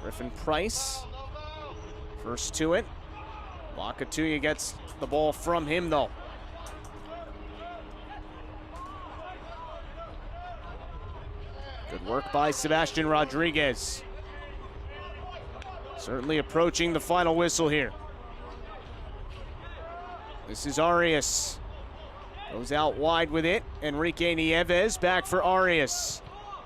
Griffin Price, first to it. Wakatuya gets the ball from him though. Good work by Sebastian Rodriguez. Certainly approaching the final whistle here. This is Arias. Goes out wide with it. Enrique Nieves back for Arias.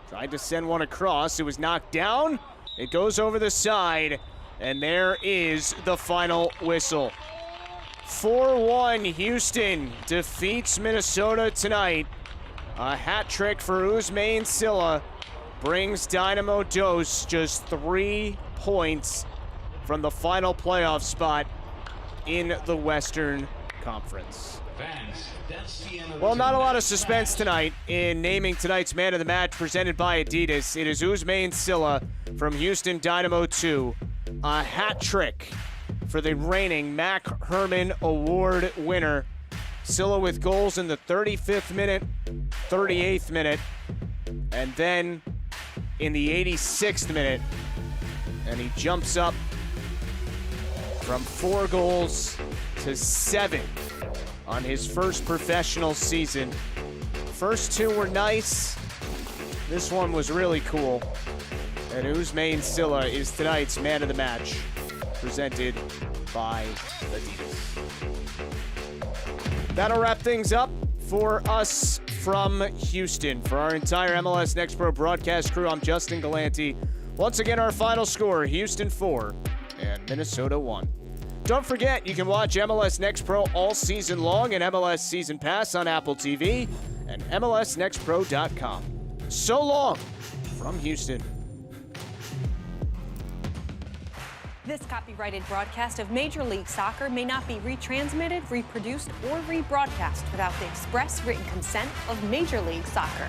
Tried to send one across. It was knocked down. It goes over the side. And there is the final whistle. 4-1 Houston defeats Minnesota tonight. A hat trick for Ousmane Sylla brings Dynamo Dos just 3 points from the final playoff spot in the Western Conference. Well, not a lot of suspense tonight in naming tonight's man of the match presented by Adidas. It is Ousmane Sylla from Houston Dynamo 2. A hat trick for the reigning Mac Herman Award winner. Sylla with goals in the 35th minute, 38th minute, and then in the 86th minute. And he jumps up from 4 goals to 7 on his first professional season. First 2 were nice. This one was really cool. And Ousmane Sylla is tonight's man of the match, presented by Adidas. That'll wrap things up for us from Houston. For our entire MLS Next Pro broadcast crew, I'm Justin Galanti. Once again, our final score, Houston 4 and Minnesota 1. Don't forget, you can watch MLS Next Pro all season long and MLS Season Pass on Apple TV and MLSNextPro.com. So long from Houston. This copyrighted broadcast of Major League Soccer may not be retransmitted, reproduced, or rebroadcast without the express written consent of Major League Soccer.